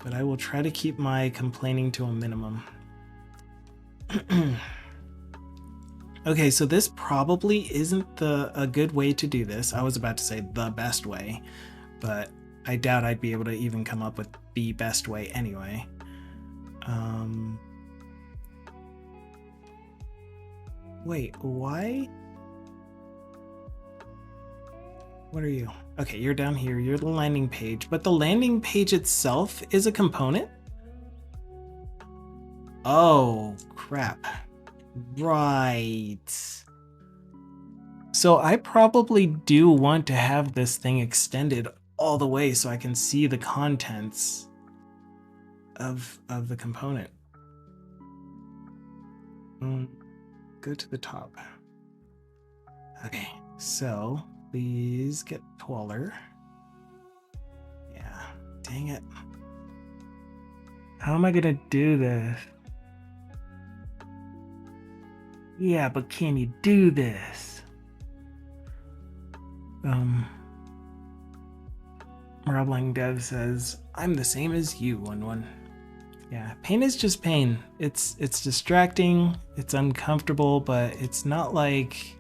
Speaker 1: But I will try to keep my complaining to a minimum. Okay, so this probably isn't a good way to do this. I was about to say the best way, but I doubt I'd be able to even come up with the best way anyway. Wait, why? What are you? Okay, you're down here. You're the landing page, but the landing page itself is a component? Oh, crap. Right. So I probably do want to have this thing extended all the way so I can see the contents of the component. Go to the top. Okay, so please get taller. Yeah, dang it. How am I gonna do this? Yeah, but can you do this? Marbling Dev says, I'm the same as you, 1-1. Yeah, pain is just pain. It's distracting, it's uncomfortable, but it's not like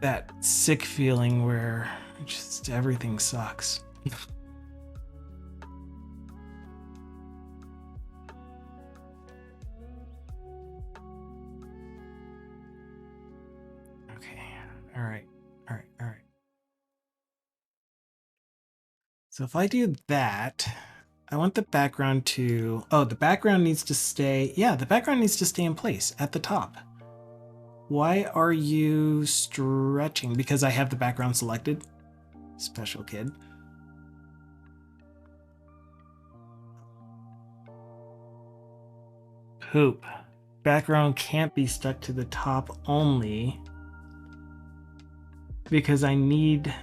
Speaker 1: that sick feeling where just everything sucks. Okay, all right. So if I do that, I want the background to, the background needs to stay, the background needs to stay in place at the top. Why are you stretching? Because I have the background selected? Special kid. Poop. Background can't be stuck to the top only because I need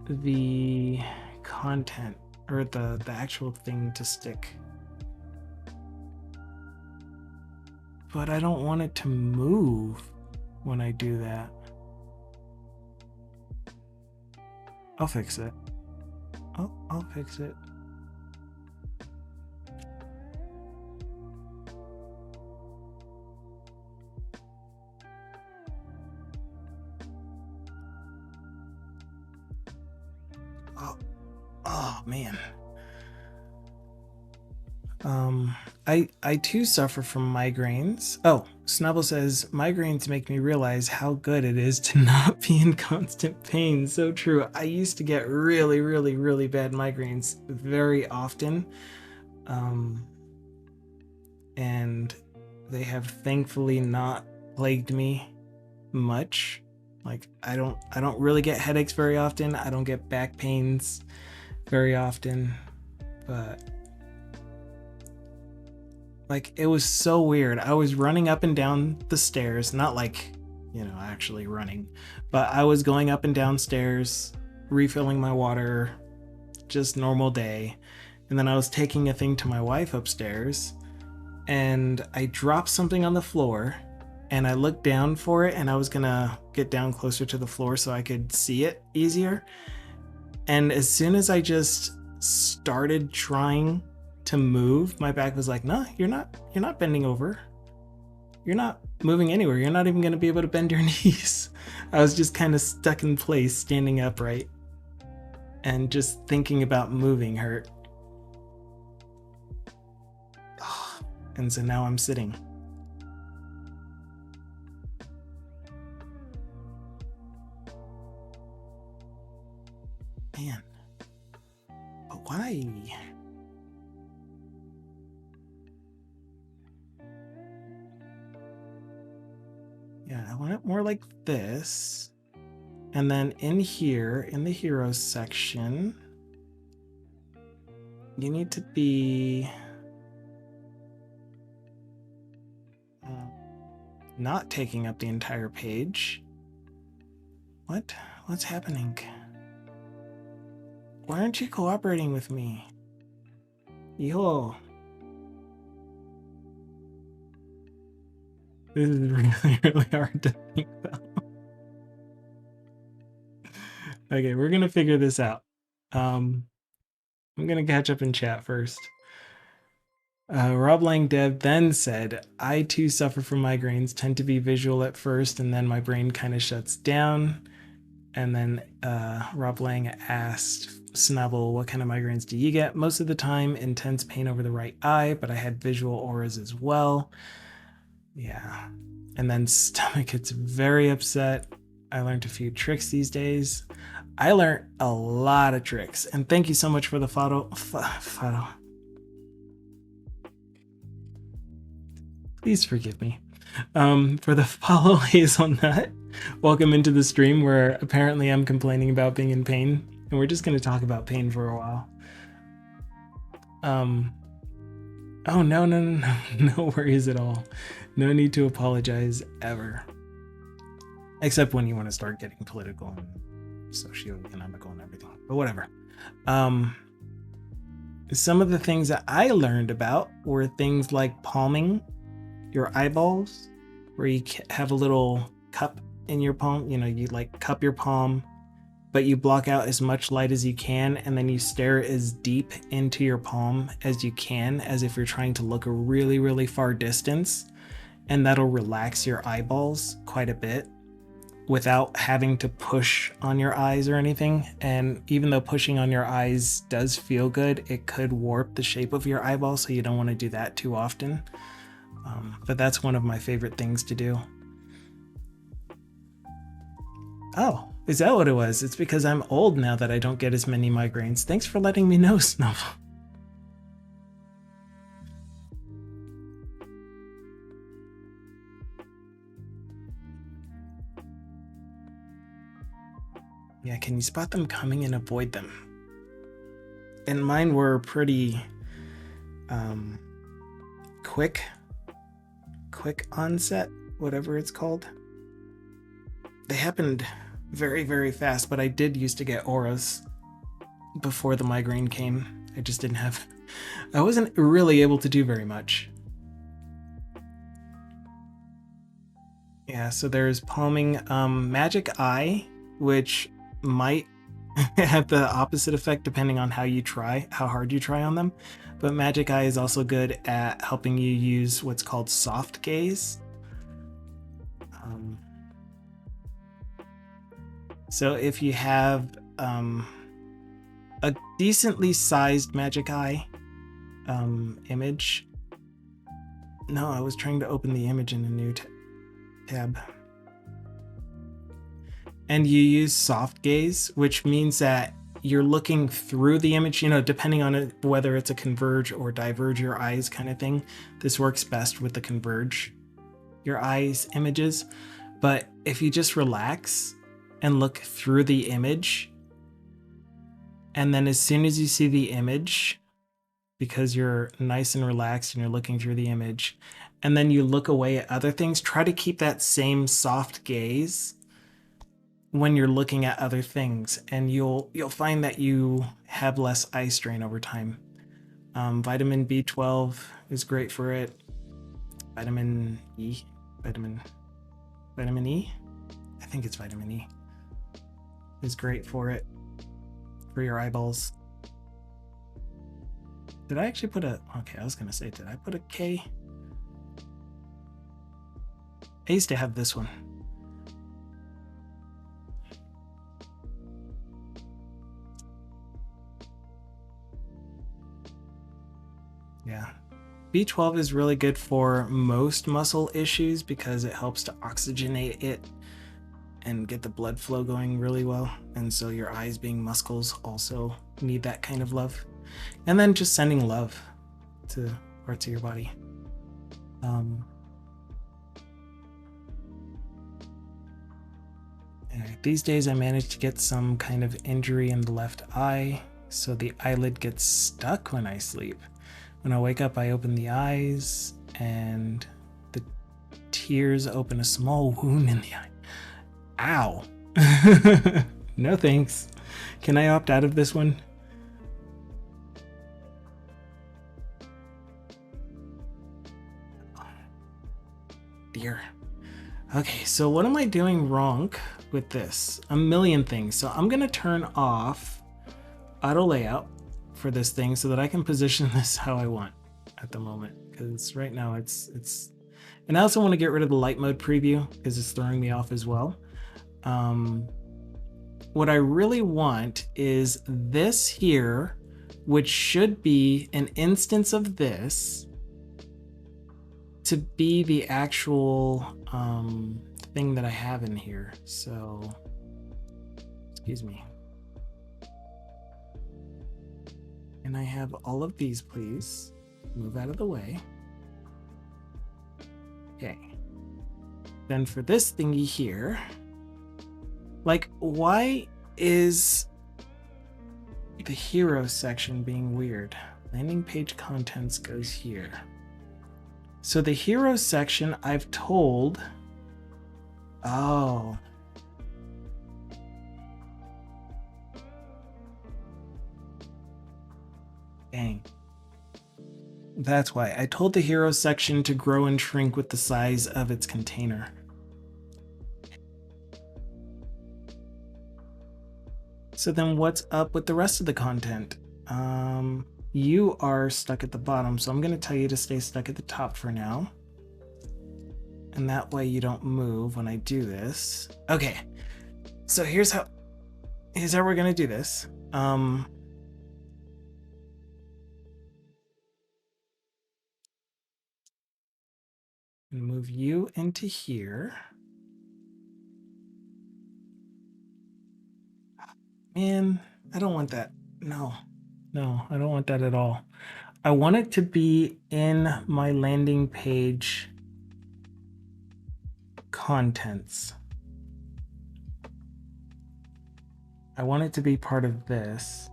Speaker 1: the content or the actual thing to stick. But I don't want it to move when I do that. I'll fix it. I'll fix it. Oh man. I too suffer from migraines. Oh, Snubble says, migraines make me realize how good it is to not be in constant pain. So true. I used to get really, really, really bad migraines very often. And they have thankfully not plagued me much. Like I don't really get headaches very often. I don't get back pains very often, but like it was so weird. I was running up and down the stairs, not like, actually running, but I was going up and down stairs, refilling my water, just normal day. And then I was taking a thing to my wife upstairs and I dropped something on the floor and I looked down for it and I was gonna get down closer to the floor so I could see it easier. And as soon as I just started trying to move, my back was like, no, you're not bending over. You're not moving anywhere. You're not even going to be able to bend your knees. I was just kind of stuck in place, standing upright, and just thinking about moving hurt. And so now I'm sitting. Man, but why? Yeah, I want it more like this. And then in here, in the heroes section, you need to be not taking up the entire page. What's happening? Why aren't you cooperating with me? Yo. This is really, really hard to think about. Okay, we're gonna figure this out. I'm gonna catch up in chat first. Rob Lang Dev then said, I too suffer from migraines, tend to be visual at first, and then my brain kind of shuts down. And then Rob Lang asked Snubble, what kind of migraines do you get? Most of the time, intense pain over the right eye, but I had visual auras as well. Yeah. And then stomach gets very upset. I learned a few tricks these days. I learned a lot of tricks. And thank you so much for the photo. Please forgive me. For the follow hazelnut. Welcome into the stream where apparently I'm complaining about being in pain. And we're just going to talk about pain for a while. Oh, no. No worries at all. No need to apologize ever. Except when you want to start getting political and socioeconomical and everything. But whatever. Some of the things that I learned about were things like palming your eyeballs, where you have a little cup in your palm. You know, you like cup your palm, but you block out as much light as you can, and then you stare as deep into your palm as you can, as if you're trying to look a really, really far distance. And that'll relax your eyeballs quite a bit without having to push on your eyes or anything. And even though pushing on your eyes does feel good, it could warp the shape of your eyeball, so you don't want to do that too often. But that's one of my favorite things to do. Oh, is that what it was? It's because I'm old now that I don't get as many migraines. Thanks for letting me know, Snubble. Yeah, can you spot them coming and avoid them? And mine were pretty quick onset, whatever it's called. They happened very, very fast, but I did used to get auras before the migraine came. I wasn't really able to do very much. Yeah, so there's palming, Magic Eye, which might have the opposite effect depending on how hard you try on them. But Magic Eye is also good at helping you use what's called soft gaze. So if you have a decently sized Magic Eye image. No, I was trying to open the image in a new tab. And you use soft gaze, which means that you're looking through the image, depending on it, whether it's a converge or diverge your eyes kind of thing. This works best with the converge your eyes images. But if you just relax and look through the image, and then as soon as you see the image, because you're nice and relaxed and you're looking through the image, and then you look away at other things, try to keep that same soft gaze when you're looking at other things, and you'll find that you have less eye strain over time. Vitamin B12 is great for it. Vitamin E. I think it's vitamin E. Is great for it, for your eyeballs. Did I actually put a... Okay, I was going to say, did I put a K? I used to have this one. Yeah. B12 is really good for most muscle issues because it helps to oxygenate it and get the blood flow going really well. And so your eyes, being muscles, also need that kind of love. And then just sending love to parts of your body. These days I managed to get some kind of injury in the left eye, so the eyelid gets stuck when I sleep. When I wake up, I open the eyes, and the tears open a small wound in the eye. Ow. No thanks. Can I opt out of this one? dear. Okay, so what am I doing wrong with this? A million things. So I'm gonna turn off auto layout for this thing so that I can position this how I want at the moment. Because right now it's and I also want to get rid of the light mode preview because it's throwing me off as well. What I really want is this here, which should be an instance of this, to be the actual thing that I have in here. So, excuse me. And I have all of these, please. Move out of the way. Okay. Then for this thingy here, like, why is the hero section being weird? Landing page contents goes here. So the hero section I've told, oh. Dang. That's why I told the hero section to grow and shrink with the size of its container. So then what's up with the rest of the content? You are stuck at the bottom, so I'm going to tell you to stay stuck at the top for now. And that way you don't move when I do this. Okay, so here's how we're going to do this. Move you into here. Man, I don't want that. No, I don't want that at all. I want it to be in my landing page contents. I want it to be part of this.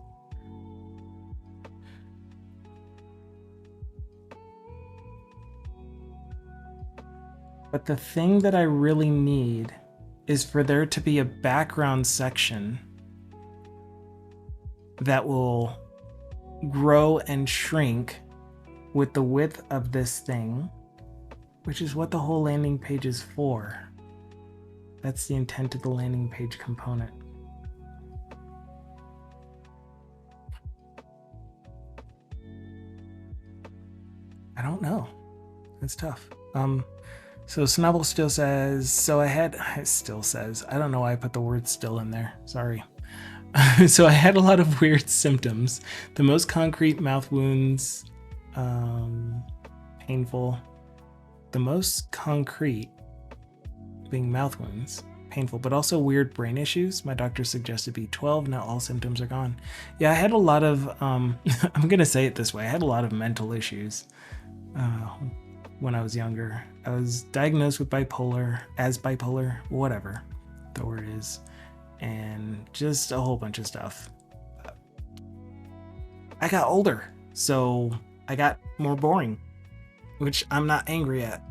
Speaker 1: But the thing that I really need is for there to be a background section that will grow and shrink with the width of this thing, which is what the whole landing page is for. That's the intent of the landing page component. I don't know. It's tough. So Snubble still says, it still says, I don't know why I put the word still in there. Sorry. So I had a lot of weird symptoms. The most concrete, mouth wounds, painful. The most concrete being mouth wounds, painful, but also weird brain issues. My doctor suggested B12. Now all symptoms are gone. Yeah, I had a lot of, I'm going to say it this way. I had a lot of mental issues when I was younger. I was diagnosed with bipolar, whatever the word is. And just a whole bunch of stuff. I got older, so I got more boring, which I'm not angry at.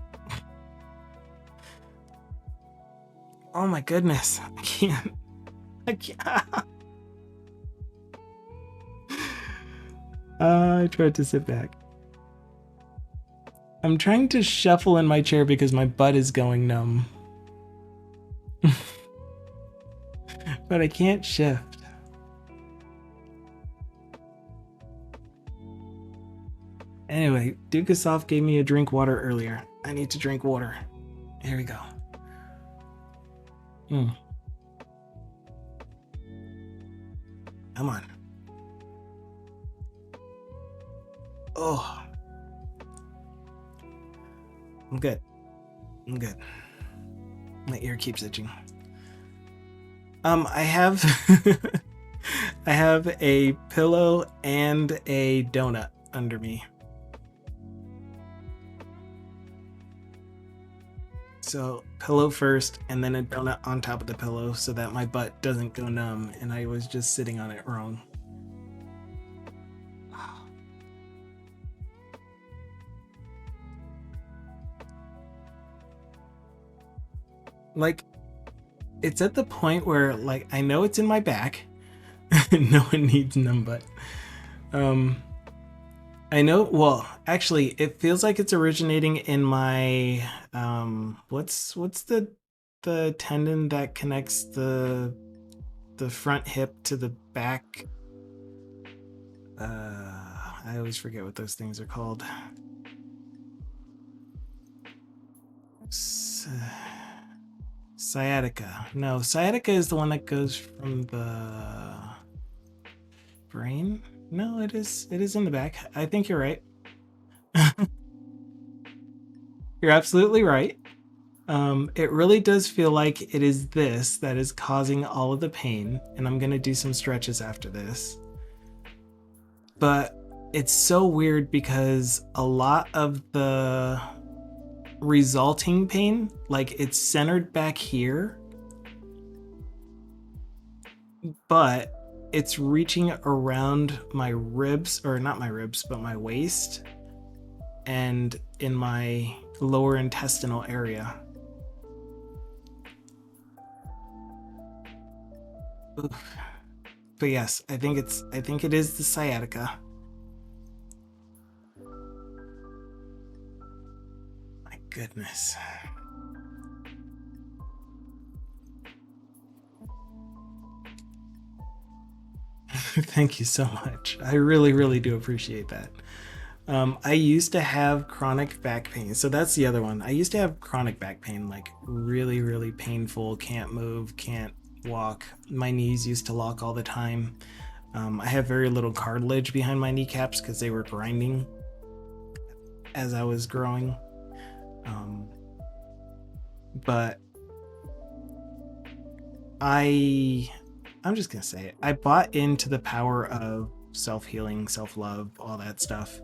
Speaker 1: Oh my goodness, I can't. I tried to sit back. I'm trying to shuffle in my chair because my butt is going numb. But I can't shift. Anyway, Dukasoft gave me a drink water earlier. I need to drink water. Here we go. Come on. Oh. I'm good. My ear keeps itching. I have I have a pillow and a donut under me. So pillow first and then a donut on top of the pillow so that my butt doesn't go numb and I was just sitting on it wrong. Like, it's at the point where, like, I know it's in my back. No one needs numb butt. I I know. Well, actually, it feels like it's originating in my what's the tendon that connects the front hip to the back. I always forget what those things are called. Sciatica. No, sciatica is the one that goes from the brain. No, it is in the back. I think you're right. You're absolutely right. It really does feel like it is this that is causing all of the pain, and I'm gonna do some stretches after this. But it's so weird because a lot of the resulting pain, like it's centered back here, but it's reaching around my ribs, or not my ribs, but my waist and in my lower intestinal area. Oof. But yes, I think it is the sciatica. My goodness. Thank you so much. I really, really do appreciate that. I used to have chronic back pain. So that's the other one. I used to have chronic back pain, like really, really painful, can't move, can't walk. My knees used to lock all the time. I have very little cartilage behind my kneecaps because they were grinding as I was growing. But I'm just gonna say it. I bought into the power of self-healing, self-love, all that stuff.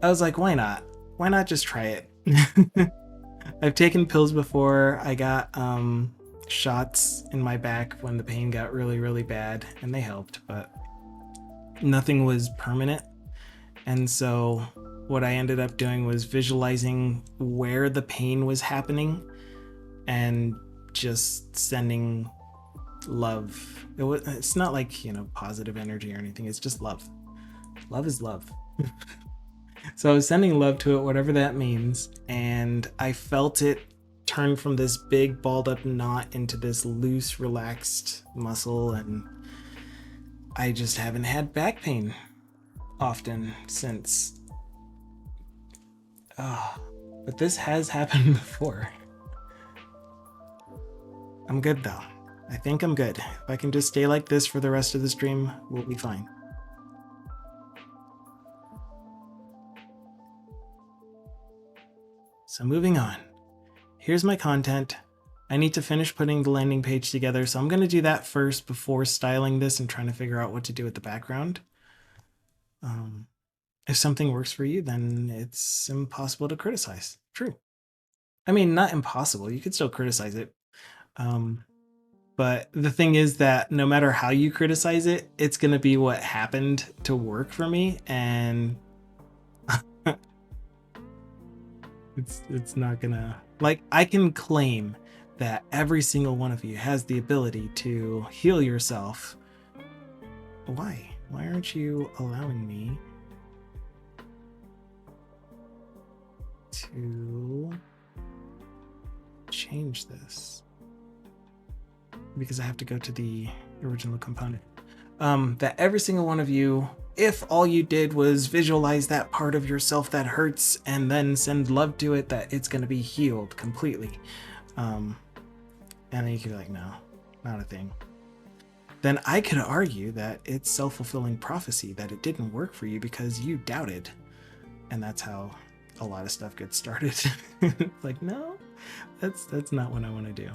Speaker 1: I was like, why not? Why not just try it? I've taken pills before. I got shots in my back when the pain got really, really bad, and they helped, but nothing was permanent. And so what I ended up doing was visualizing where the pain was happening and just sending love. It's not like, positive energy or anything. It's just love. Love is love. So I was sending love to it, whatever that means, and I felt it turn from this big balled up knot into this loose, relaxed muscle, and I just haven't had back pain often since. But this has happened before. I'm good though. I think I'm good. If I can just stay like this for the rest of the stream, we'll be fine. So moving on. Here's my content. I need to finish putting the landing page together, so I'm going to do that first before styling this and trying to figure out what to do with the background. If something works for you, then it's impossible to criticize. True. I mean, not impossible. You could still criticize it. But the thing is that no matter how you criticize it, it's going to be what happened to work for me, and it's not gonna, like, I can claim that every single one of you has the ability to heal yourself. Why aren't you allowing me to change this? Because I have to go to the original component. That every single one of you, if all you did was visualize that part of yourself that hurts and then send love to it, that it's going to be healed completely. And then you could be like, no, not a thing. Then I could argue that it's self-fulfilling prophecy, that it didn't work for you because you doubted. And that's how a lot of stuff gets started. Like, no, that's not what I want to do.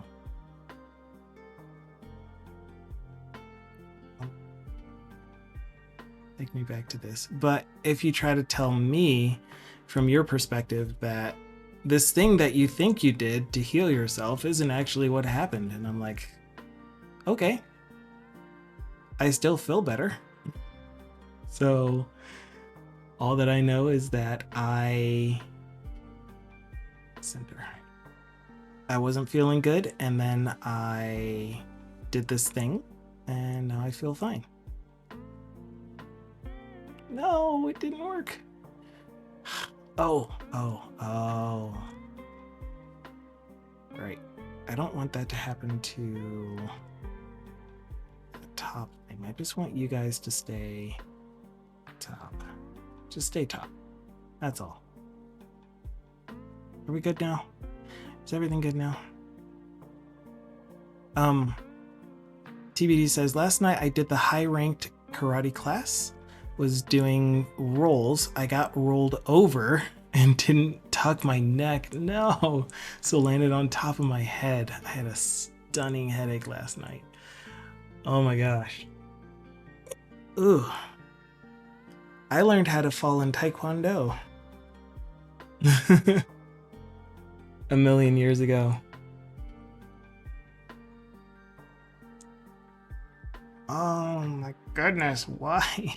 Speaker 1: Take me back to this. But if you try to tell me from your perspective that this thing that you think you did to heal yourself isn't actually what happened, and I'm like, okay, I still feel better. So all that I know is that I wasn't feeling good, and then I did this thing, and now I feel fine. No, it didn't work. Oh. Right. I don't want that to happen to the top thing. I just want you guys to stay top. Just stay top. That's all. Are we good now? Is everything good now? TBD says, last night I did the high-ranked karate class, was doing rolls. I got rolled over and didn't tuck my neck. No. So landed on top of my head. I had a stunning headache last night. Oh my gosh. Ooh. I learned how to fall in Taekwondo. A million years ago. Oh my goodness, why?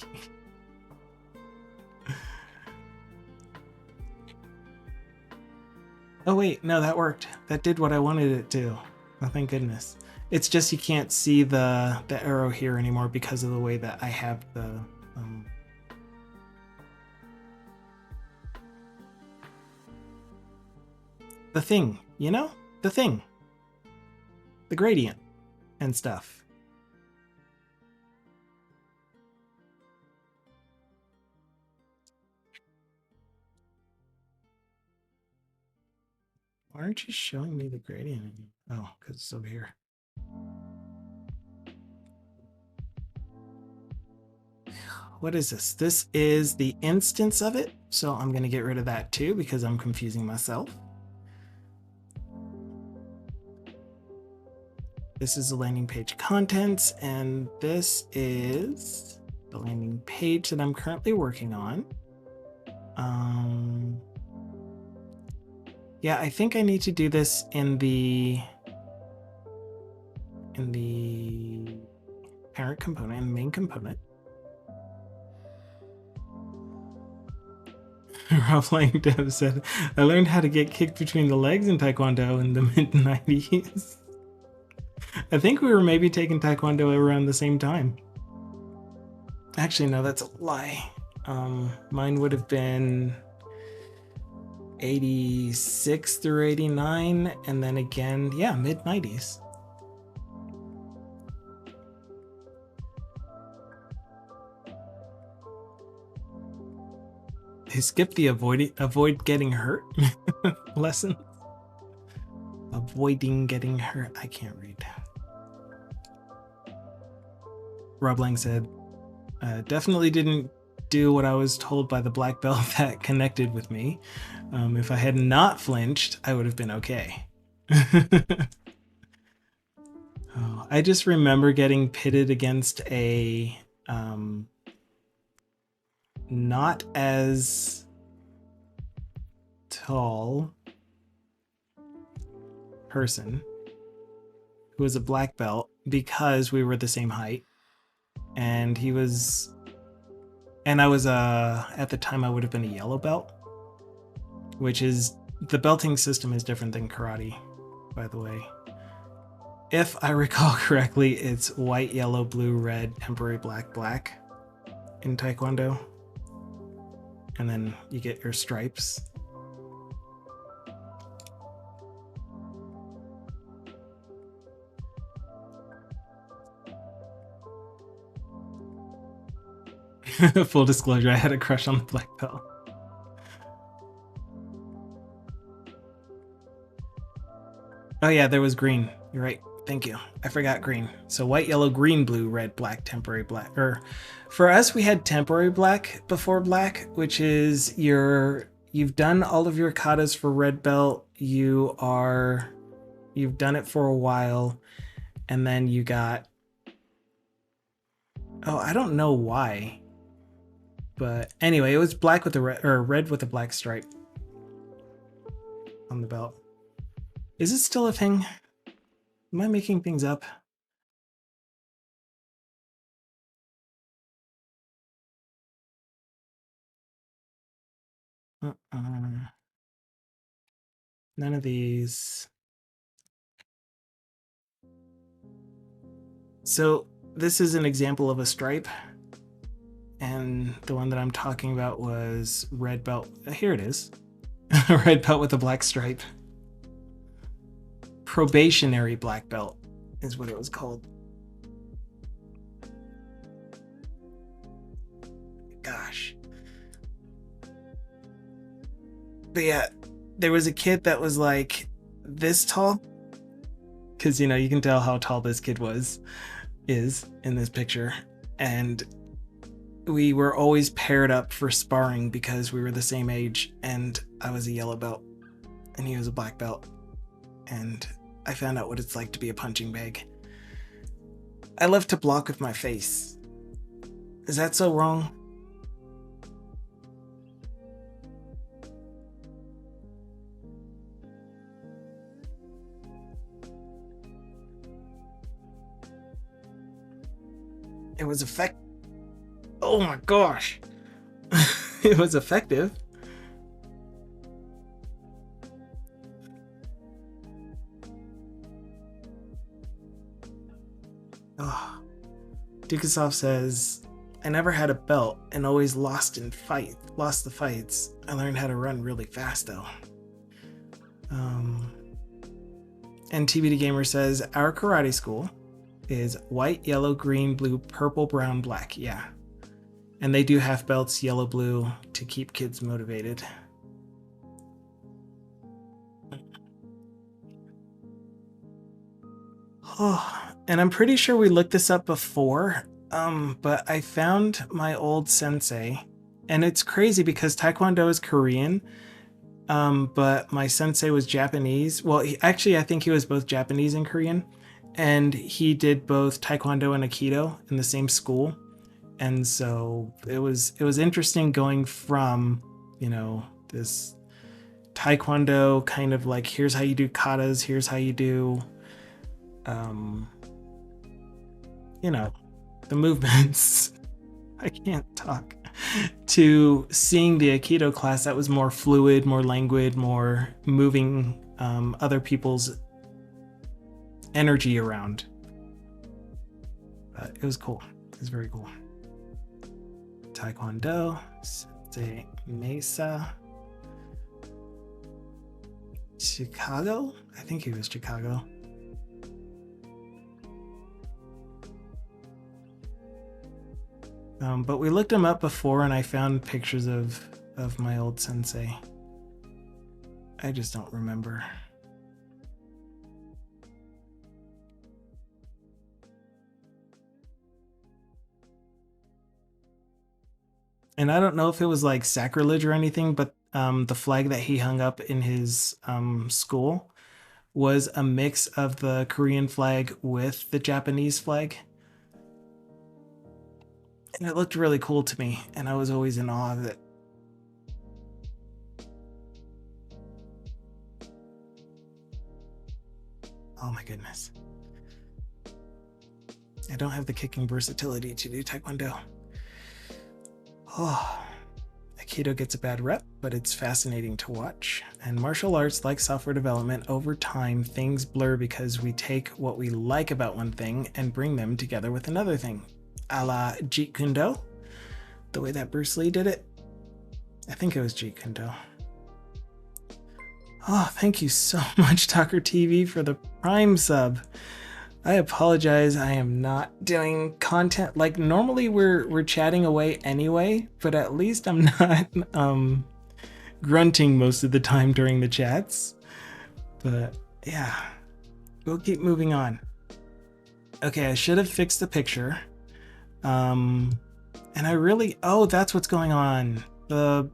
Speaker 1: Oh wait, no, that worked. That did what I wanted it to. Oh, thank goodness. It's just you can't see the arrow here anymore because of the way that I have the thing, you know? The thing. The gradient and stuff. Why aren't you showing me the gradient? Oh, because it's over here. What is this? This is the instance of it. So I'm going to get rid of that too because I'm confusing myself. This is the landing page contents, and this is the landing page that I'm currently working on. Yeah, I think I need to do this in the parent component and main component. Rob Langdove said, I learned how to get kicked between the legs in Taekwondo in the mid-90s. I think we were maybe taking Taekwondo around the same time. Actually, no, that's a lie. Mine would have been 86 through 89, and then again, yeah, mid-90s. They skipped the avoid getting hurt lesson. Avoiding getting hurt. I can't read. Rob Lang said, definitely didn't do what I was told by the black belt that connected with me. If I had not flinched, I would have been okay. Oh, I just remember getting pitted against a not as tall person who was a black belt because we were the same height, and he was, and I was at the time I would have been a yellow belt, which is, the belting system is different than karate, by the way. If I recall correctly, it's white, yellow, blue, red, temporary black, black in Taekwondo, and then you get your stripes. Full disclosure, I had a crush on the black belt. Oh yeah, there was green. You're right. Thank you. I forgot green. So white, yellow, green, blue, red, black, temporary black. Or for us, we had temporary black before black, which is you've done all of your katas for red belt. You've done it for a while, and then you got, oh, I don't know why. But anyway, it was black with the red, or red with a black stripe on the belt. Is it still a thing? Am I making things up? None of these. So this is an example of a stripe. and the one that I'm talking about was red belt. Here it is. Red belt with a black stripe. Probationary black belt is what it was called. Gosh. But yeah, there was a kid that was like this tall, because you know you can tell how tall this kid is in this picture, and we were always paired up for sparring because we were the same age, and I was a yellow belt and he was a black belt, and I found out what it's like to be a punching bag. I love to block with my face. Is that so wrong? It was effective. Oh my gosh. It was effective. Oh. Dukasov says, I never had a belt and always lost the fights. I learned how to run really fast though. And TBD Gamer says, our karate school is white, yellow, green, blue, purple, brown, black. Yeah. And they do half belts, yellow, blue, to keep kids motivated. Oh, and I'm pretty sure we looked this up before, but I found my old sensei, and it's crazy because Taekwondo is Korean, but my sensei was Japanese. Well, I think he was both Japanese and Korean, and he did both Taekwondo and Aikido in the same school. And so it was interesting going from, you know, this Taekwondo kind of like, here's how you do katas, here's how you do, you know, the movements. I can't talk. To seeing the Aikido class that was more fluid, more languid, more moving other people's energy around. But it was cool. It was very cool. Taekwondo, Sensei Mesa, Chicago? I think he was Chicago. But we looked him up before and I found pictures of my old sensei. I just don't remember. And I don't know if it was like sacrilege or anything, but the flag that he hung up in his school was a mix of the Korean flag with the Japanese flag. And it looked really cool to me, and I was always in awe of it. Oh my goodness. I don't have the kicking versatility to do Taekwondo. Oh, Aikido gets a bad rep, but it's fascinating to watch. And martial arts, like software development, over time things blur because we take what we like about one thing and bring them together with another thing. A la Jeet Kune Do, the way that Bruce Lee did it. I think it was Jeet Kune Do. Oh, thank you so much, Talker TV, for the Prime sub. I apologize, I am not doing content. Like, normally we're chatting away anyway, but at least I'm not grunting most of the time during the chats. But yeah, we'll keep moving on. Okay, I should have fixed the picture. And I really, oh, that's what's going on. The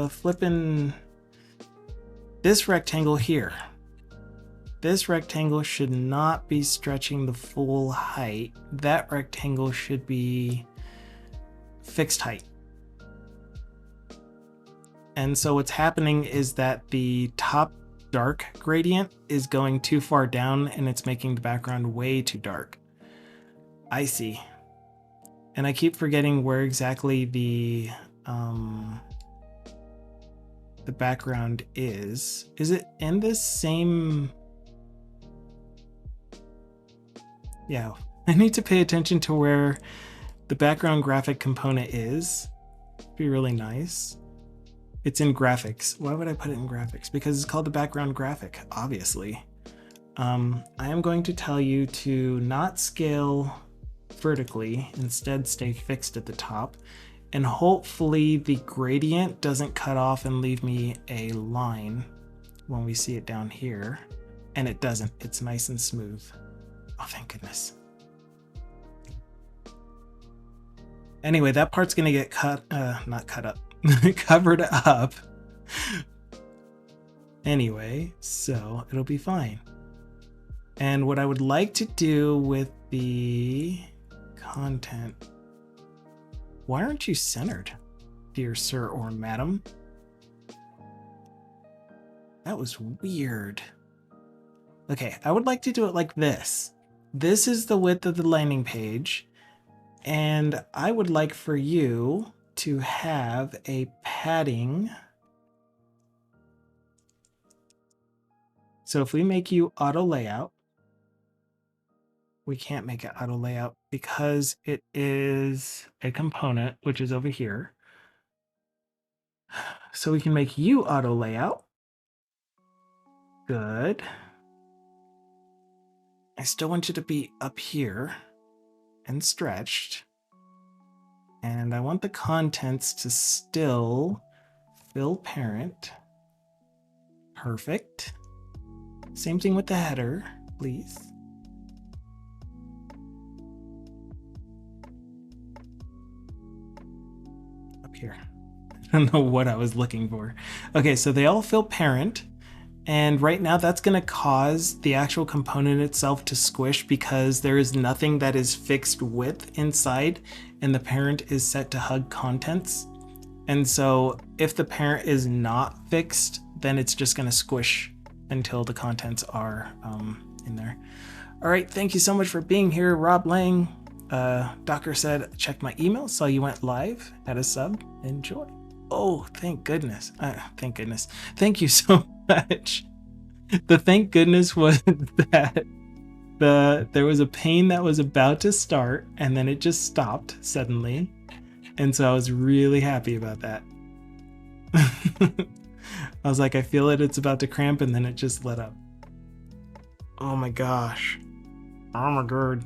Speaker 1: flippin', this rectangle here. This rectangle should not be stretching the full height. That rectangle should be fixed height. And so what's happening is that the top dark gradient is going too far down and it's making the background way too dark. I see. And I keep forgetting where exactly the background is. Is it in this same... Yeah, I need to pay attention to where the background graphic component is. Be really nice. It's in graphics. Why would I put it in graphics? Because it's called the background graphic, obviously. I am going to tell you to not scale vertically, instead stay fixed at the top. And hopefully the gradient doesn't cut off and leave me a line when we see it down here. And it doesn't, it's nice and smooth. Oh, thank goodness. Anyway, that part's gonna get not cut up, covered up. Anyway, so it'll be fine. And what I would like to do with the content, why aren't you centered, dear sir or madam? That was weird. Okay, I would like to do it like this. This is the width of the landing page, and I would like for you to have a padding. So if we make you auto layout, we can't make it auto layout because it is a component, which is over here. So we can make you auto layout. Good. I still want you to be up here and stretched. And I want the contents to still fill parent. Perfect. Same thing with the header, please. Up here. I don't know what I was looking for. Okay, so they all fill parent. And right now that's going to cause the actual component itself to squish because there is nothing that is fixed width inside and the parent is set to hug contents. And so if the parent is not fixed, then it's just going to squish until the contents are in there. All right, thank you so much for being here, Rob Lang. Docker said, check my email, saw you went live, had a sub, enjoy. Oh, thank goodness. Thank goodness. Thank you so much. The thank goodness was that there was a pane that was about to start and then it just stopped suddenly. And so I was really happy about that. I was like, I feel it, it's about to cramp, and then it just let up. Oh my gosh. Oh my god.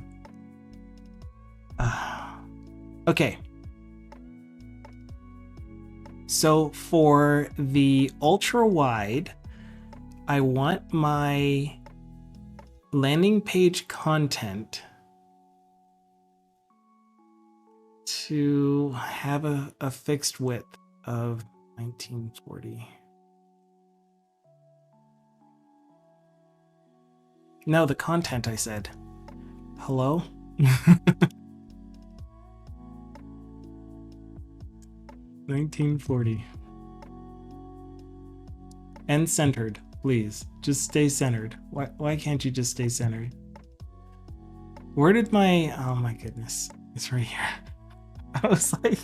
Speaker 1: Okay. So for the ultra wide, I want my landing page content to have a fixed width of 1940. No, the content, I said. Hello? $19.40. And centered, please. Just stay centered. Why can't you just stay centered? Where did my... Oh my goodness. It's right here. I was like...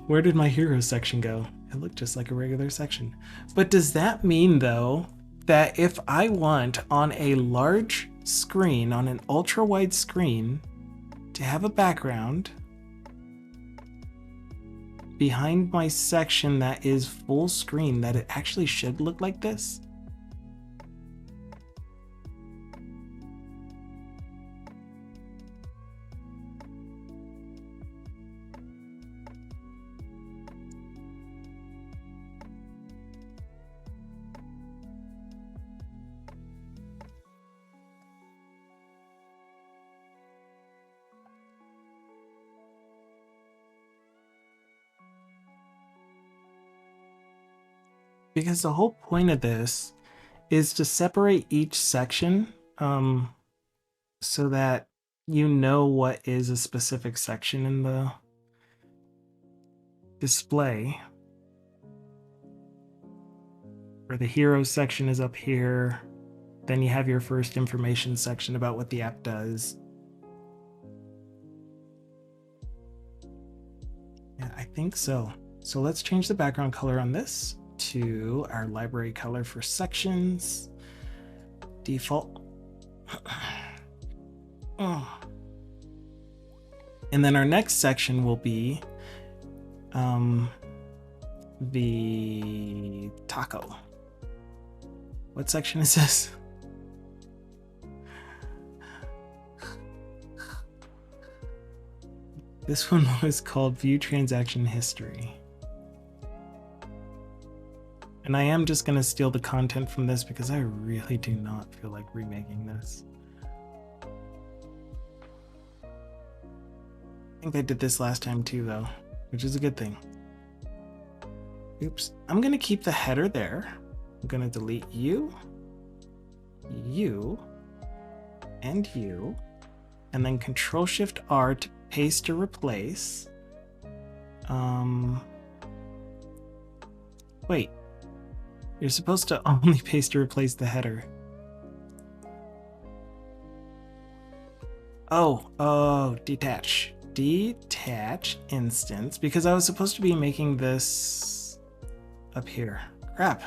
Speaker 1: where did my hero section go? It looked just like a regular section. But does that mean, though, that if I want on a large screen, on an ultra-wide screen, to have a background behind my section that is full screen, that it actually should look like this? Because the whole point of this is to separate each section so that you know what is a specific section in the display. Where the hero section is up here. Then you have your first information section about what the app does. Yeah, I think so. So let's change the background color on this to our library color for sections. Default. And then our next section will be the taco. What section is this? This one was called View Transaction History. And I am just going to steal the content from this because I really do not feel like remaking this. I think I did this last time too, though, which is a good thing. Oops. I'm going to keep the header there. I'm going to delete you, you, and you, and then Control-Shift-R to paste or replace. Wait. You're supposed to only paste or replace the header. Oh, detach. Detach instance, because I was supposed to be making this up here. Crap.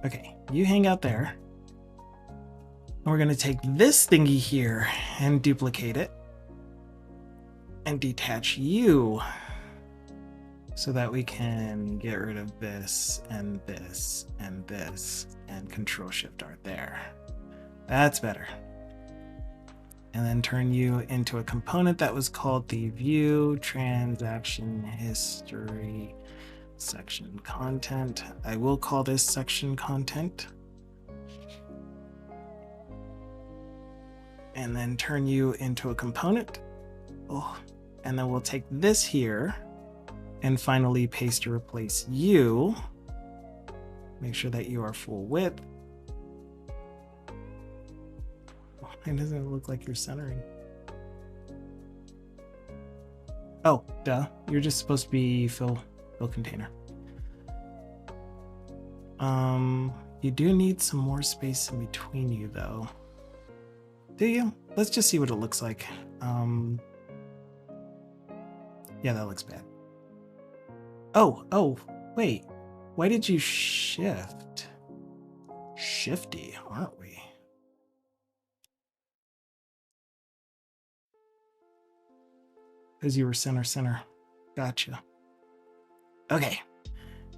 Speaker 1: Okay, you hang out there. And we're gonna take this thingy here and duplicate it and detach you so that we can get rid of this and this and this and Control-Shift-R there. That's better. And then turn you into a component that was called the View Transaction History Section Content. I will call this section content. And then turn you into a component. Oh, and then we'll take this here and finally paste or replace you. Make sure that you are full width. Why doesn't it look like you're centering? Oh, duh. You're just supposed to be fill container. You do need some more space in between you though. Do you? Let's just see what it looks like. Yeah, that looks bad. Oh, wait. Why did you shift? Shifty, aren't we? Because you were center. Gotcha. Okay.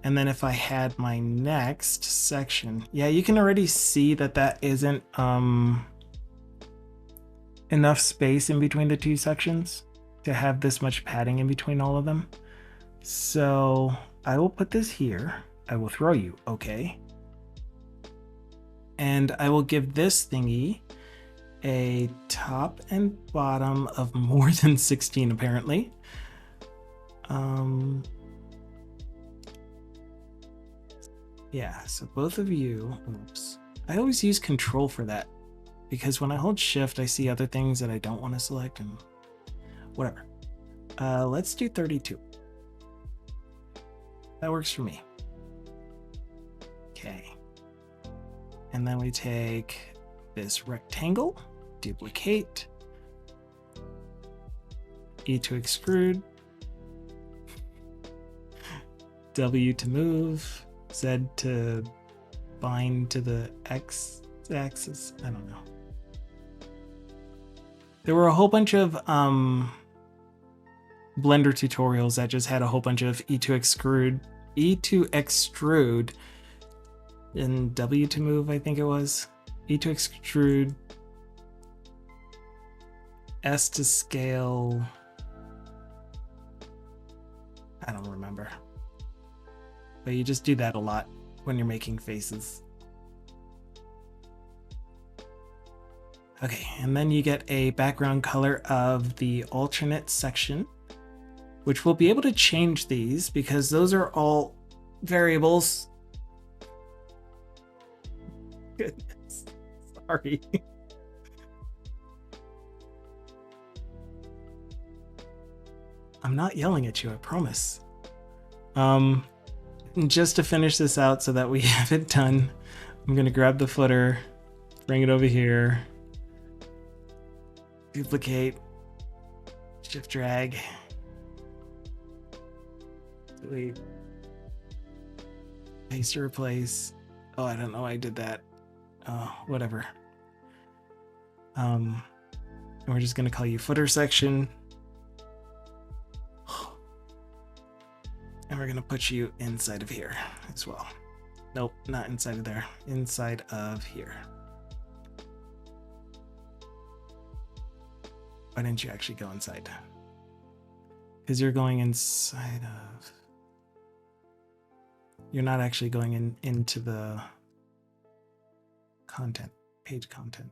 Speaker 1: And then if I had my next section, yeah, you can already see that that isn't enough space in between the two sections to have this much padding in between all of them. So I will put this here. I will throw you, okay? And I will give this thingy a top and bottom of more than 16 apparently. Yeah, so both of you, oops. I always use control for that because when I hold shift, I see other things that I don't want to select and whatever. Let's do 32. That works for me. Okay. And then we take this rectangle, duplicate, E to extrude, W to move, Z to bind to the X axis. I don't know. There were a whole bunch of Blender tutorials that just had a whole bunch of E to extrude, and W to move, I think it was. E to extrude, S to scale. I don't remember. But you just do that a lot when you're making faces. Okay, and then you get a background color of the alternate section, which we'll be able to change these because those are all variables. Goodness, sorry. I'm not yelling at you, I promise. Just to finish this out so that we have it done, I'm gonna grab the footer, bring it over here, duplicate, Shift drag. Delete. Paste to replace. Oh, I don't know why I did that. Oh, whatever. And we're just gonna call you footer section. And we're gonna put you inside of here as well. Nope, not inside of there. Inside of here. Why didn't you actually go inside? Because you're going inside of... You're not actually going into the content, page content.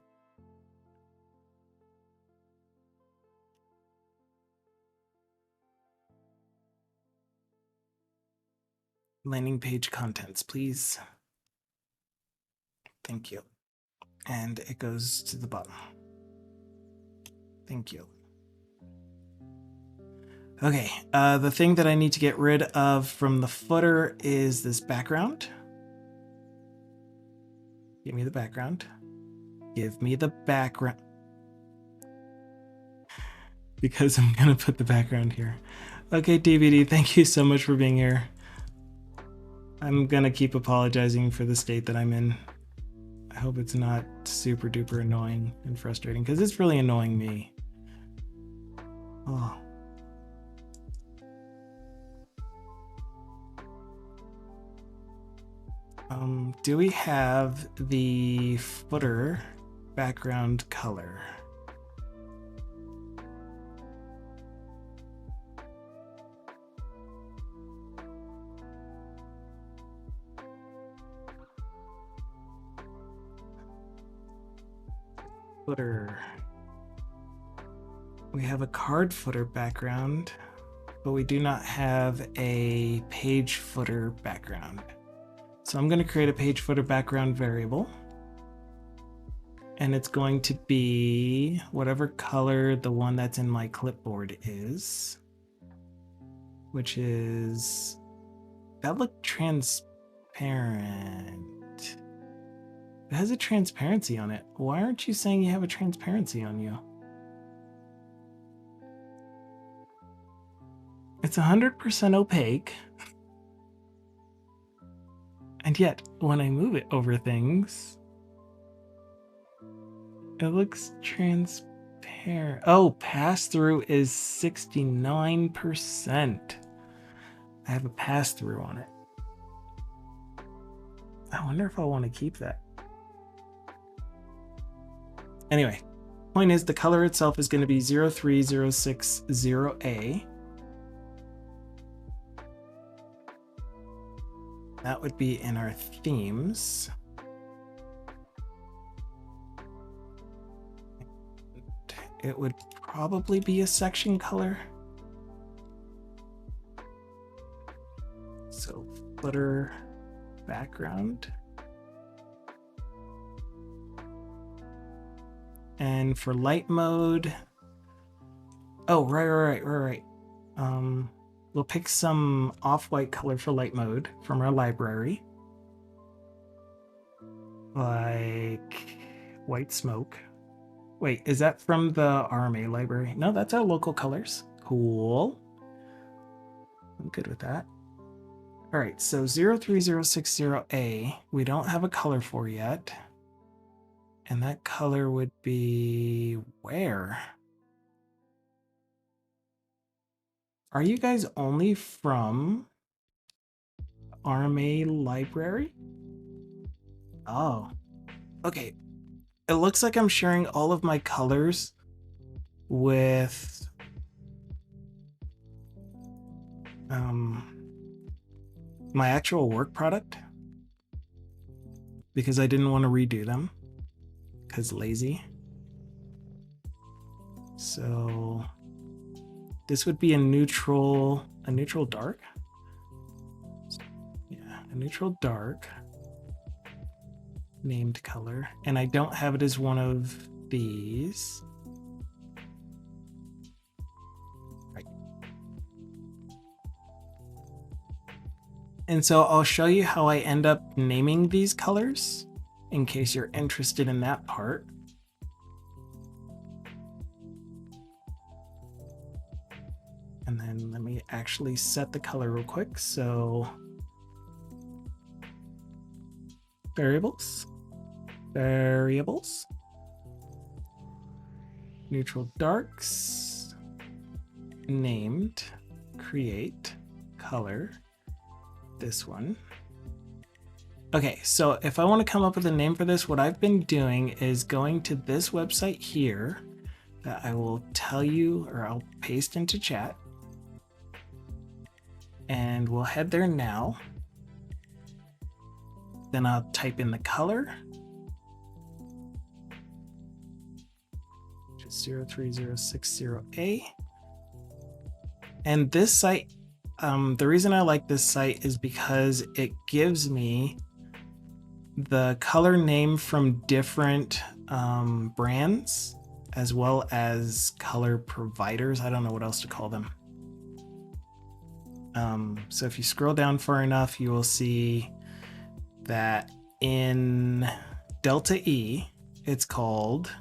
Speaker 1: Landing page contents, please. Thank you. And it goes to the bottom. Thank you. Okay, the thing that I need to get rid of from the footer is this background. Give me the background. Give me the background. Because I'm gonna put the background here. Okay, DVD, thank you so much for being here. I'm gonna keep apologizing for the state that I'm in. I hope it's not super duper annoying and frustrating, because it's really annoying me. Oh. Do we have the footer background color? Footer. We have a card footer background, but we do not have a page footer background. So I'm going to create a page footer background variable. And it's going to be whatever color the one that's in my clipboard is. Which is... That looked transparent. It has a transparency on it. Why aren't you saying you have a transparency on you? It's 100% opaque. And yet, when I move it over things, it looks transparent. Oh, pass-through is 69%. I have a pass-through on it. I wonder if I want to keep that. Anyway, point is the color itself is going to be 03060A. That would be in our themes. It would probably be a section color. So footer background. And for light mode, oh, right. We'll pick some off-white color for light mode from our library. Like white smoke. Wait, is that from the RMA library? No, that's our local colors. Cool. I'm good with that. All right, so 03060A, we don't have a color for yet. And that color would be where? Are you guys only from RMA library? Oh, okay. It looks like I'm sharing all of my colors with my actual work product because I didn't want to redo them because lazy. So this would be a neutral dark. Yeah, a neutral dark named color. And I don't have it as one of these. Right. And so I'll show you how I end up naming these colors in case you're interested in that part. And then let me actually set the color real quick. So variables, neutral darks, named, create, color, this one. Okay, so if I want to come up with a name for this, what I've been doing is going to this website here that I will tell you, or I'll paste into chat. And we'll head there now. Then I'll type in the color, which is 03060A. And this site, the reason I like this site is because it gives me the color name from different brands, as well as color providers. I don't know what else to call them. So if you scroll down far enough, you will see that in Delta E, it's called,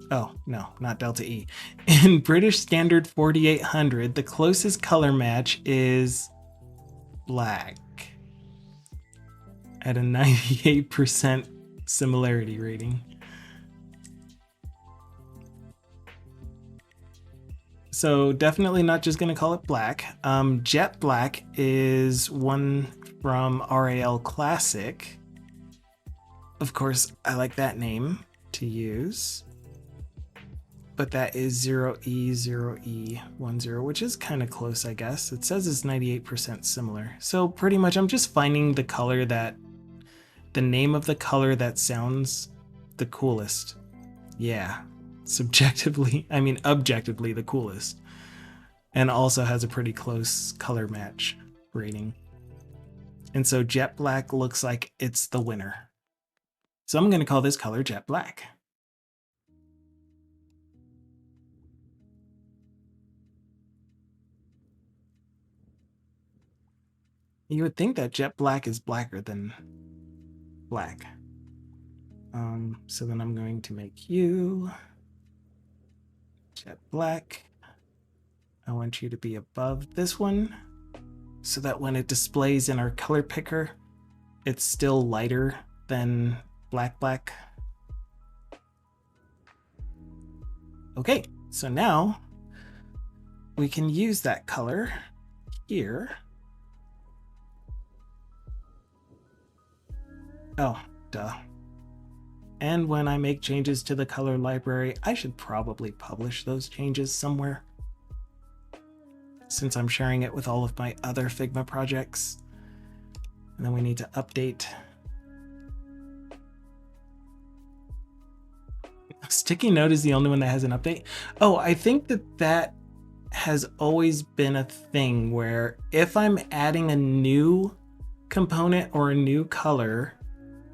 Speaker 1: oh no, not Delta E. In British Standard 4800, the closest color match is black at a 98% similarity rating. So definitely not just going to call it black. Jet Black is one from RAL Classic. Of course, I like that name to use. But that is 0E0E10, which is kind of close, I guess. It says it's 98% similar. So pretty much I'm just finding the color that, the name of the color that sounds the coolest. Yeah. Subjectively, I mean objectively the coolest, and also has a pretty close color match rating. And so Jet Black looks like it's the winner. So I'm going to call this color Jet Black. You would think that Jet Black is blacker than black. So then I'm going to make you Jet Black. I want you to be above this one so that when it displays in our color picker, it's still lighter than black. Okay, so now we can use that color here. Oh, duh. And when I make changes to the color library, I should probably publish those changes somewhere, since I'm sharing it with all of my other Figma projects. And then we need to update. Sticky Note is the only one that has an update. Oh, I think that has always been a thing where if I'm adding a new component or a new color,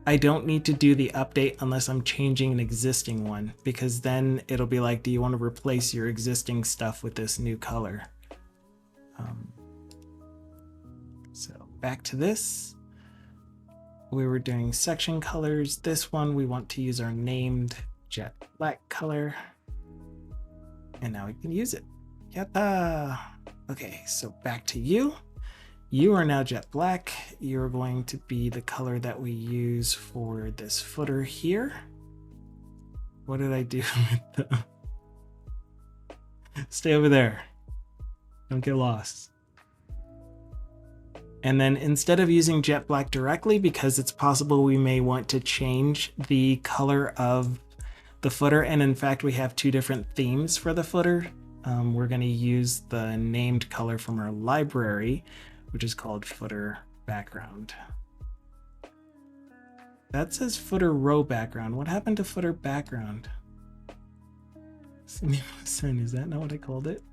Speaker 1: I don't need to do the update unless I'm changing an existing one, because then it'll be like, do you want to replace your existing stuff with this new color? So back to this. We were doing section colors. This one, we want to use our named Jet Black color. And now we can use it. Yatta! Okay, so back to you. You are now Jet Black. You're going to be the color that we use for this footer here. What did I do with the... Stay over there. Don't get lost. And then instead of using Jet Black directly, because it's possible we may want to change the color of the footer, and in fact we have two different themes for the footer, we're going to use the named color from our library, which is called footer background. That says footer row background. What happened to footer background? Is that not what I called it?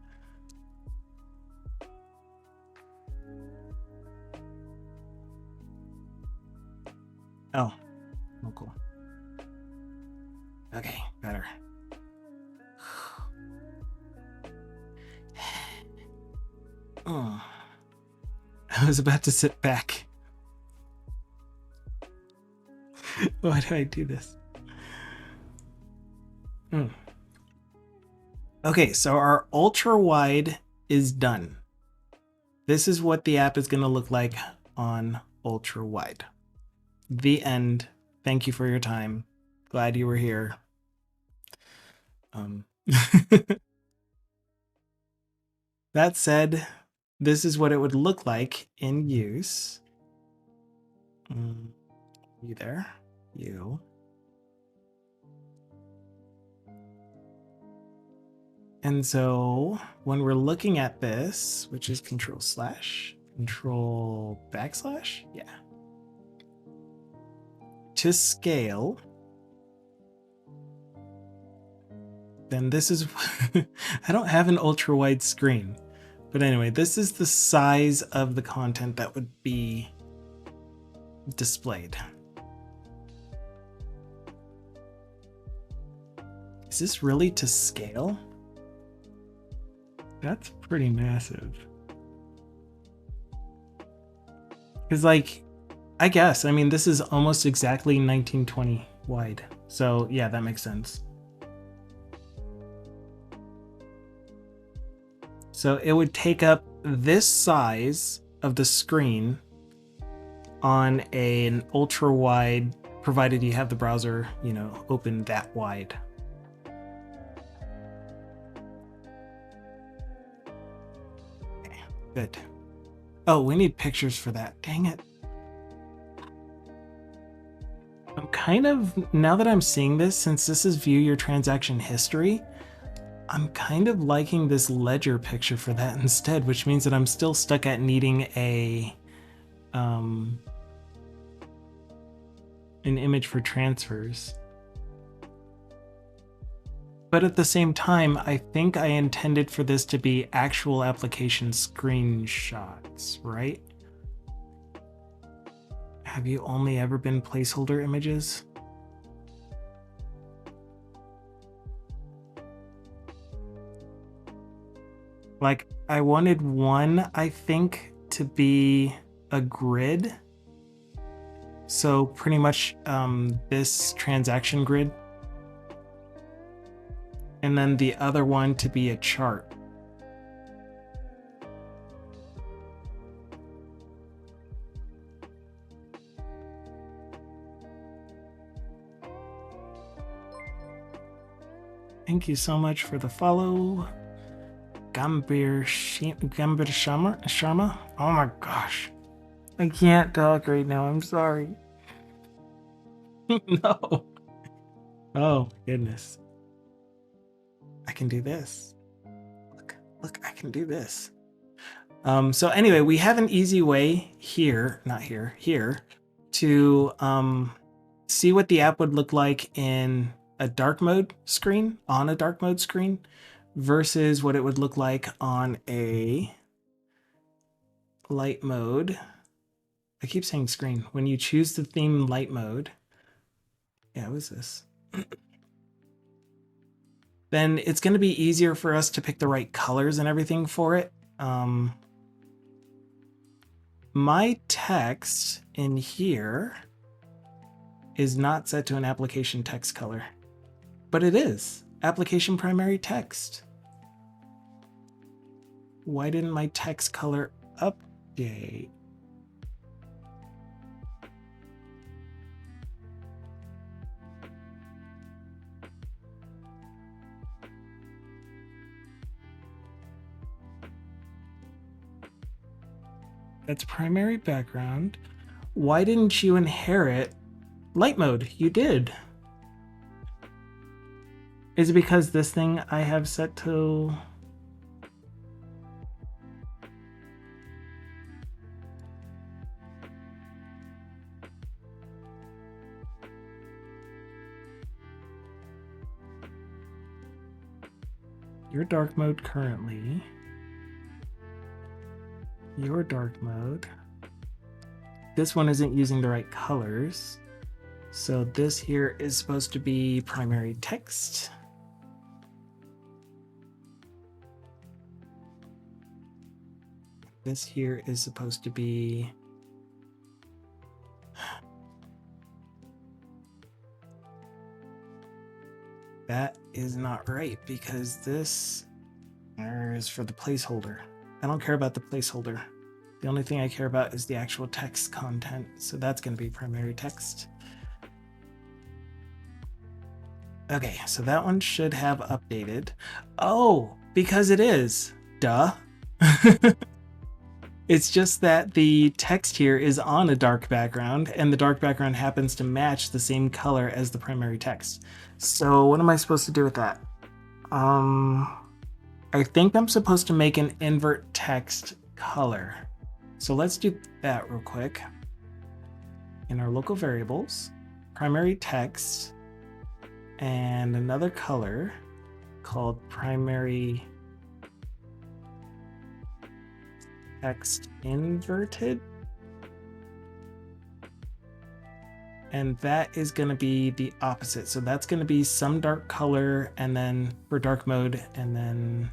Speaker 1: Oh, cool. Okay, better. Oh. I was about to sit back. Why do I do this? Okay, so our ultra wide is done. This is what the app is going to look like on ultra wide. The end. Thank you for your time. Glad you were here. That said, this is what it would look like in use. You there? You. And so when we're looking at this, which is control backslash, yeah. To scale, then this is, I don't have an ultra wide screen, but anyway, this is the size of the content that would be displayed. Is this really to scale? That's pretty massive. Because like, I guess, I mean, this is almost exactly 1920 wide. So yeah, that makes sense. So it would take up this size of the screen on an ultra wide, provided you have the browser, you know, open that wide. Okay, good. Oh, we need pictures for that. Dang it. I'm kind of, now that I'm seeing this, since this is view your transaction history, I'm kind of liking this ledger picture for that instead, which means that I'm still stuck at needing an image for transfers. But at the same time, I think I intended for this to be actual application screenshots, right? Have you only ever been placeholder images? Like, I wanted one, I think, to be a grid. So pretty much this transaction grid. And then the other one to be a chart. Thank you so much for the follow. Gambir Sharma. Oh my gosh. I can't talk right now. I'm sorry. No. Oh, goodness. I can do this. Look, I can do this. So anyway, we have an easy way here, not here, here, to see what the app would look like in a dark mode screen, on a dark mode screen, versus what it would look like on a light mode. I keep saying screen. When you choose the theme light mode, yeah, what is this? Then it's going to be easier for us to pick the right colors and everything for it. My text in here is not set to an application text color, but it is application primary text. Why didn't my text color update? That's primary background. Why didn't you inherit light mode? You did. Is it because this thing I have set to... Your dark mode currently. Your dark mode. This one isn't using the right colors. So this here is supposed to be primary text. This here is supposed to be... that is not right because this is for the placeholder. I don't care about the placeholder. The only thing I care about is the actual text content. So that's going to be primary text. Okay, so that one should have updated. Oh, because it is. Duh. It's just that the text here is on a dark background, and the dark background happens to match the same color as the primary text. So what am I supposed to do with that? I think I'm supposed to make an invert text color. So let's do that real quick. In our local variables, primary text, and another color called primary text inverted. And that is going to be the opposite. So that's going to be some dark color and then for dark mode and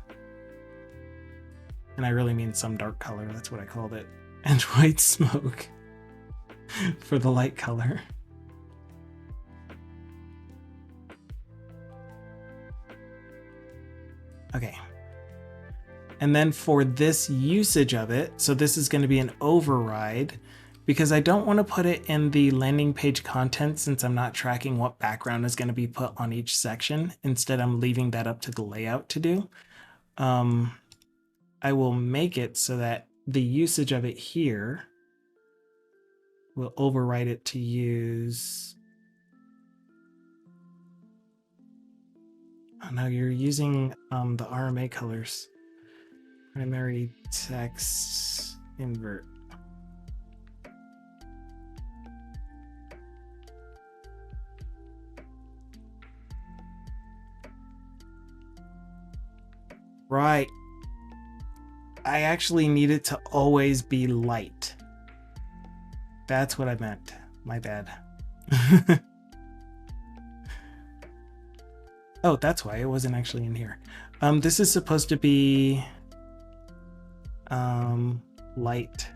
Speaker 1: I really mean some dark color. That's what I called it. And white smoke for the light color. Okay. And then for this usage of it, so this is going to be an override because I don't want to put it in the landing page content since I'm not tracking what background is going to be put on each section. Instead, I'm leaving that up to the layout to do. I will make it so that the usage of it here will override it to use. Oh no, you're using the RMA colors. Primary text invert. Right. I actually need it to always be light. That's what I meant. My bad. Oh, that's why it wasn't actually in here. This is supposed to be light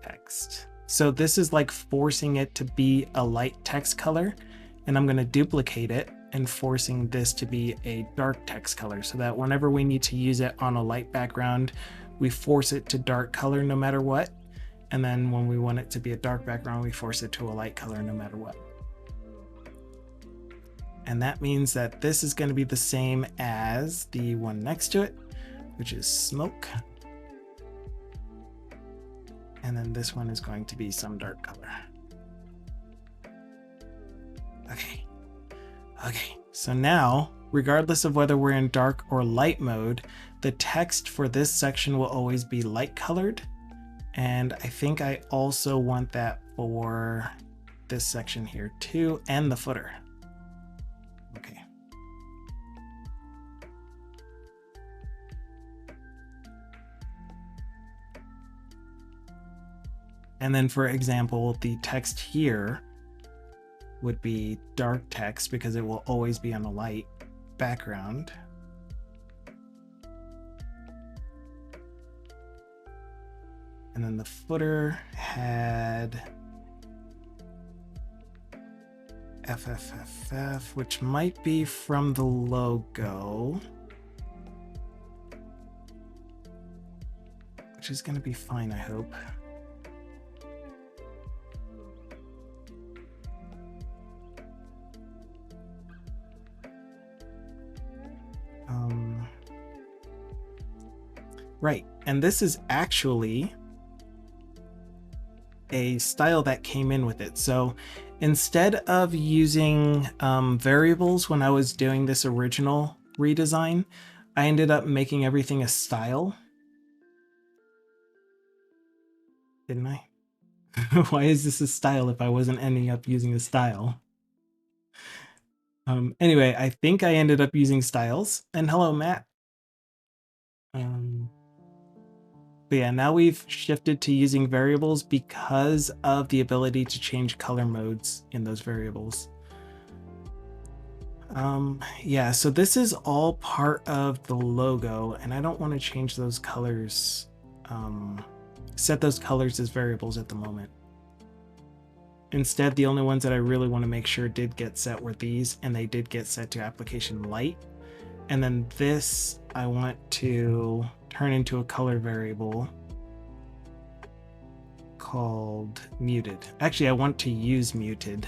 Speaker 1: text. So this is like forcing it to be a light text color, and I'm going to duplicate it and forcing this to be a dark text color so that whenever we need to use it on a light background, we force it to dark color no matter what. And then when we want it to be a dark background, we force it to a light color no matter what. And that means that this is going to be the same as the one next to it, which is smoke. And then this one is going to be some dark color. Okay. Okay, so now, regardless of whether we're in dark or light mode, the text for this section will always be light colored. And I think I also want that for this section here too, and the footer. Okay. And then for example, the text here would be dark text because it will always be on a light background. And then the footer had FFFF, which might be from the logo, which is going to be fine, I hope. Right, and this is actually a style that came in with it. So instead of using variables when I was doing this original redesign, I ended up making everything a style. Didn't I? Why is this a style if I wasn't ending up using a style? Anyway, I think I ended up using styles. And hello, Matt. But yeah, now we've shifted to using variables because of the ability to change color modes in those variables. Yeah, so this is all part of the logo, and I don't want to change those colors, set those colors as variables at the moment. Instead, the only ones that I really want to make sure did get set were these, and they did get set to application light. And then this, I want to turn into a color variable called muted. Actually, I want to use muted.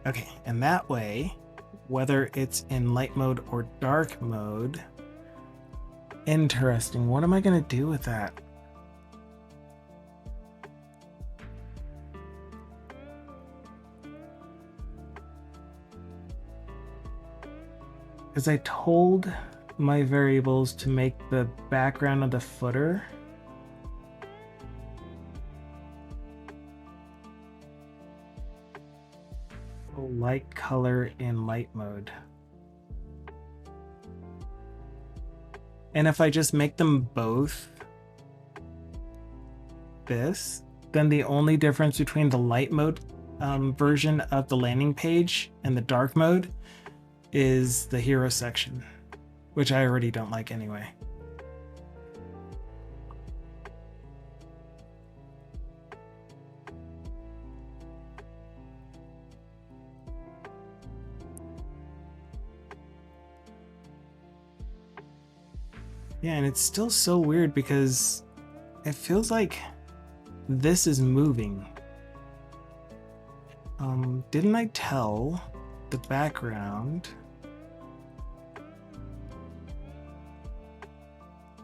Speaker 1: Okay, and that way, whether it's in light mode or dark mode, interesting. What am I going to do with that? Because I told my variables to make the background of the footer light color in light mode. And if I just make them both this, then the only difference between the light mode version of the landing page and the dark mode is the hero section, which I already don't like anyway. Yeah, and it's still so weird because it feels like this is moving. Didn't I tell the background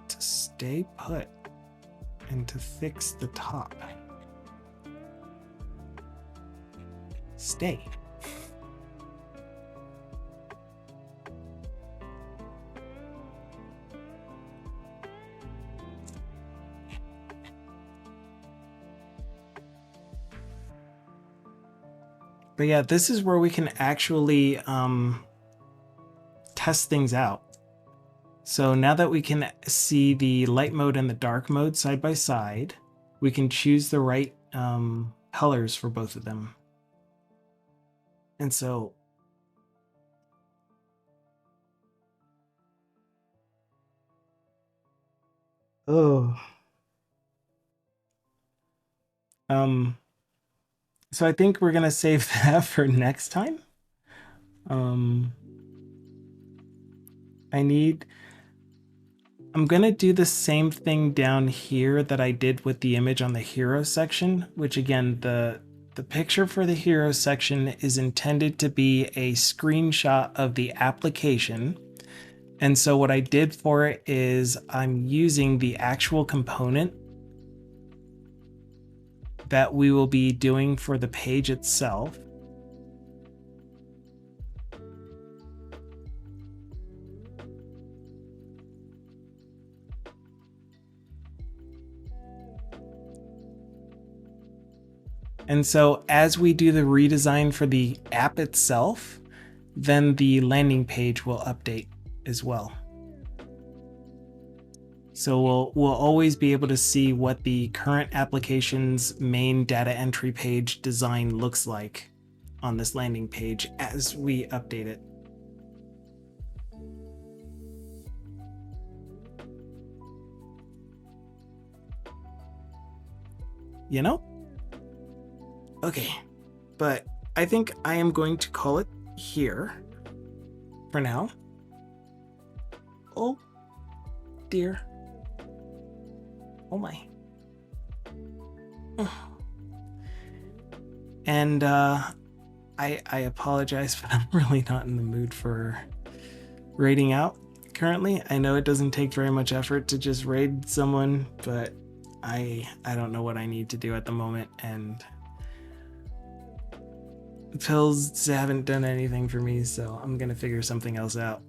Speaker 1: to stay put and to fix the top? Stay. But yeah, this is where we can actually test things out. So now that we can see the light mode and the dark mode side by side, we can choose the right colors for both of them. And so so I think we're gonna save that for next time. I'm gonna do the same thing down here that I did with the image on the hero section, which again, the picture for the hero section is intended to be a screenshot of the application. And so what I did for it is I'm using the actual component that we will be doing for the page itself. And so as we do the redesign for the app itself, then the landing page will update as well. So we'll always be able to see what the current application's main data entry page design looks like on this landing page as we update it. You know? Okay, but I think I am going to call it here for now. Oh dear. Oh my. And I apologize, but I'm really not in the mood for raiding out currently. I know it doesn't take very much effort to just raid someone, but I don't know what I need to do at the moment, and pills haven't done anything for me, so I'm gonna figure something else out.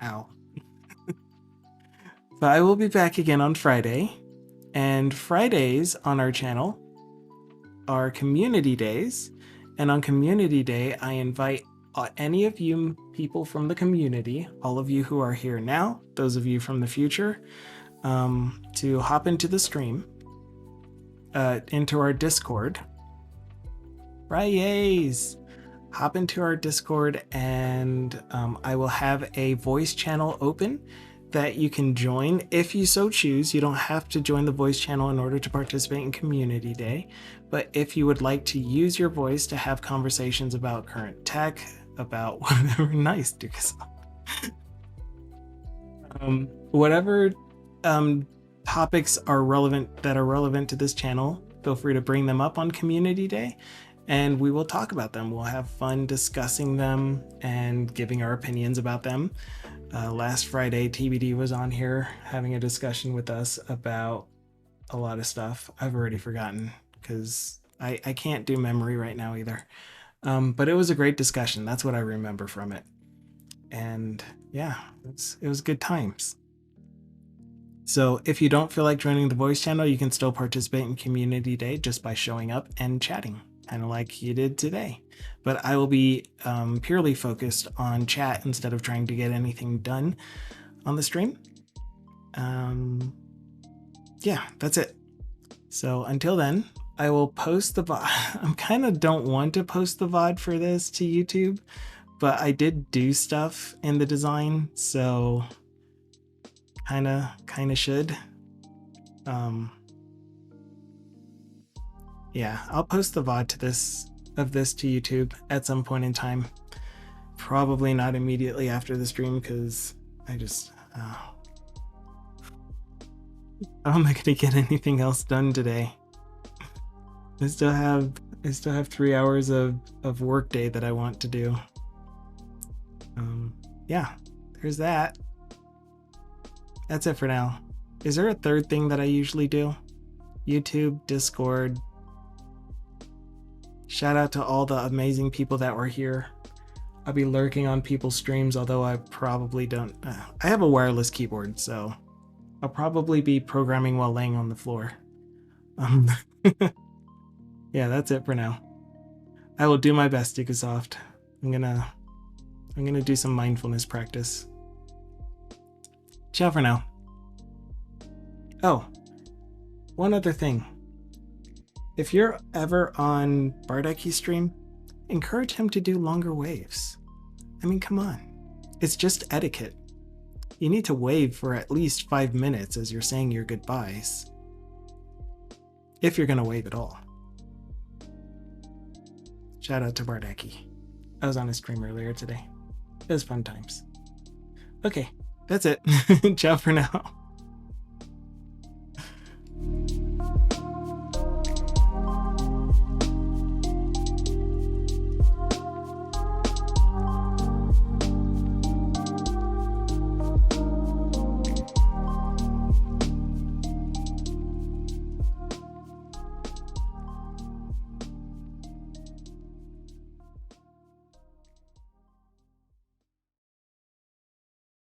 Speaker 1: Ow. But I will be back again on Friday, and Fridays on our channel are community days, and on community day I invite any of you people from the community, all of you who are here now, those of you from the future, to hop into the stream, into our Discord. Fridays! hop into our Discord, and I will have a voice channel open that you can join if you so choose. You don't have to join the voice channel in order to participate in Community Day, but if you would like to use your voice to have conversations about current tech, about whatever, nice, Dukas. Whatever topics are relevant to this channel, feel free to bring them up on Community Day, and we will talk about them. We'll have fun discussing them and giving our opinions about them. Last Friday, TBD was on here having a discussion with us about a lot of stuff. I've already forgotten because I can't do memory right now either. But it was a great discussion. That's what I remember from it. And yeah, it was good times. So if you don't feel like joining the voice channel, you can still participate in Community Day just by showing up and chatting, kind of like you did today. But I will be purely focused on chat instead of trying to get anything done on the stream. Yeah, that's it. So until then, I will post the VOD. I kind of don't want to post the VOD for this to YouTube, but I did do stuff in the design, so kind of should. Yeah, I'll post the VOD to this to YouTube at some point in time. Probably not immediately after the stream because I just how am I gonna get anything else done today? I still have 3 hours of work day that I want to do. Yeah, there's that. That's it for now. Is there a third thing that I usually do? YouTube, Discord. Shout out to all the amazing people that were here. I'll be lurking on people's streams, although I probably don't. I have a wireless keyboard, so I'll probably be programming while laying on the floor. Yeah, that's it for now. I will do my best, Dukasoft. I'm gonna do some mindfulness practice. Ciao for now. Oh, one other thing. If you're ever on Bardeki's stream, encourage him to do longer waves. I mean, come on. It's just etiquette. You need to wave for at least 5 minutes as you're saying your goodbyes. If you're gonna wave at all. Shout out to Bardeki. I was on his stream earlier today. It was fun times. Okay, that's it. Ciao for now.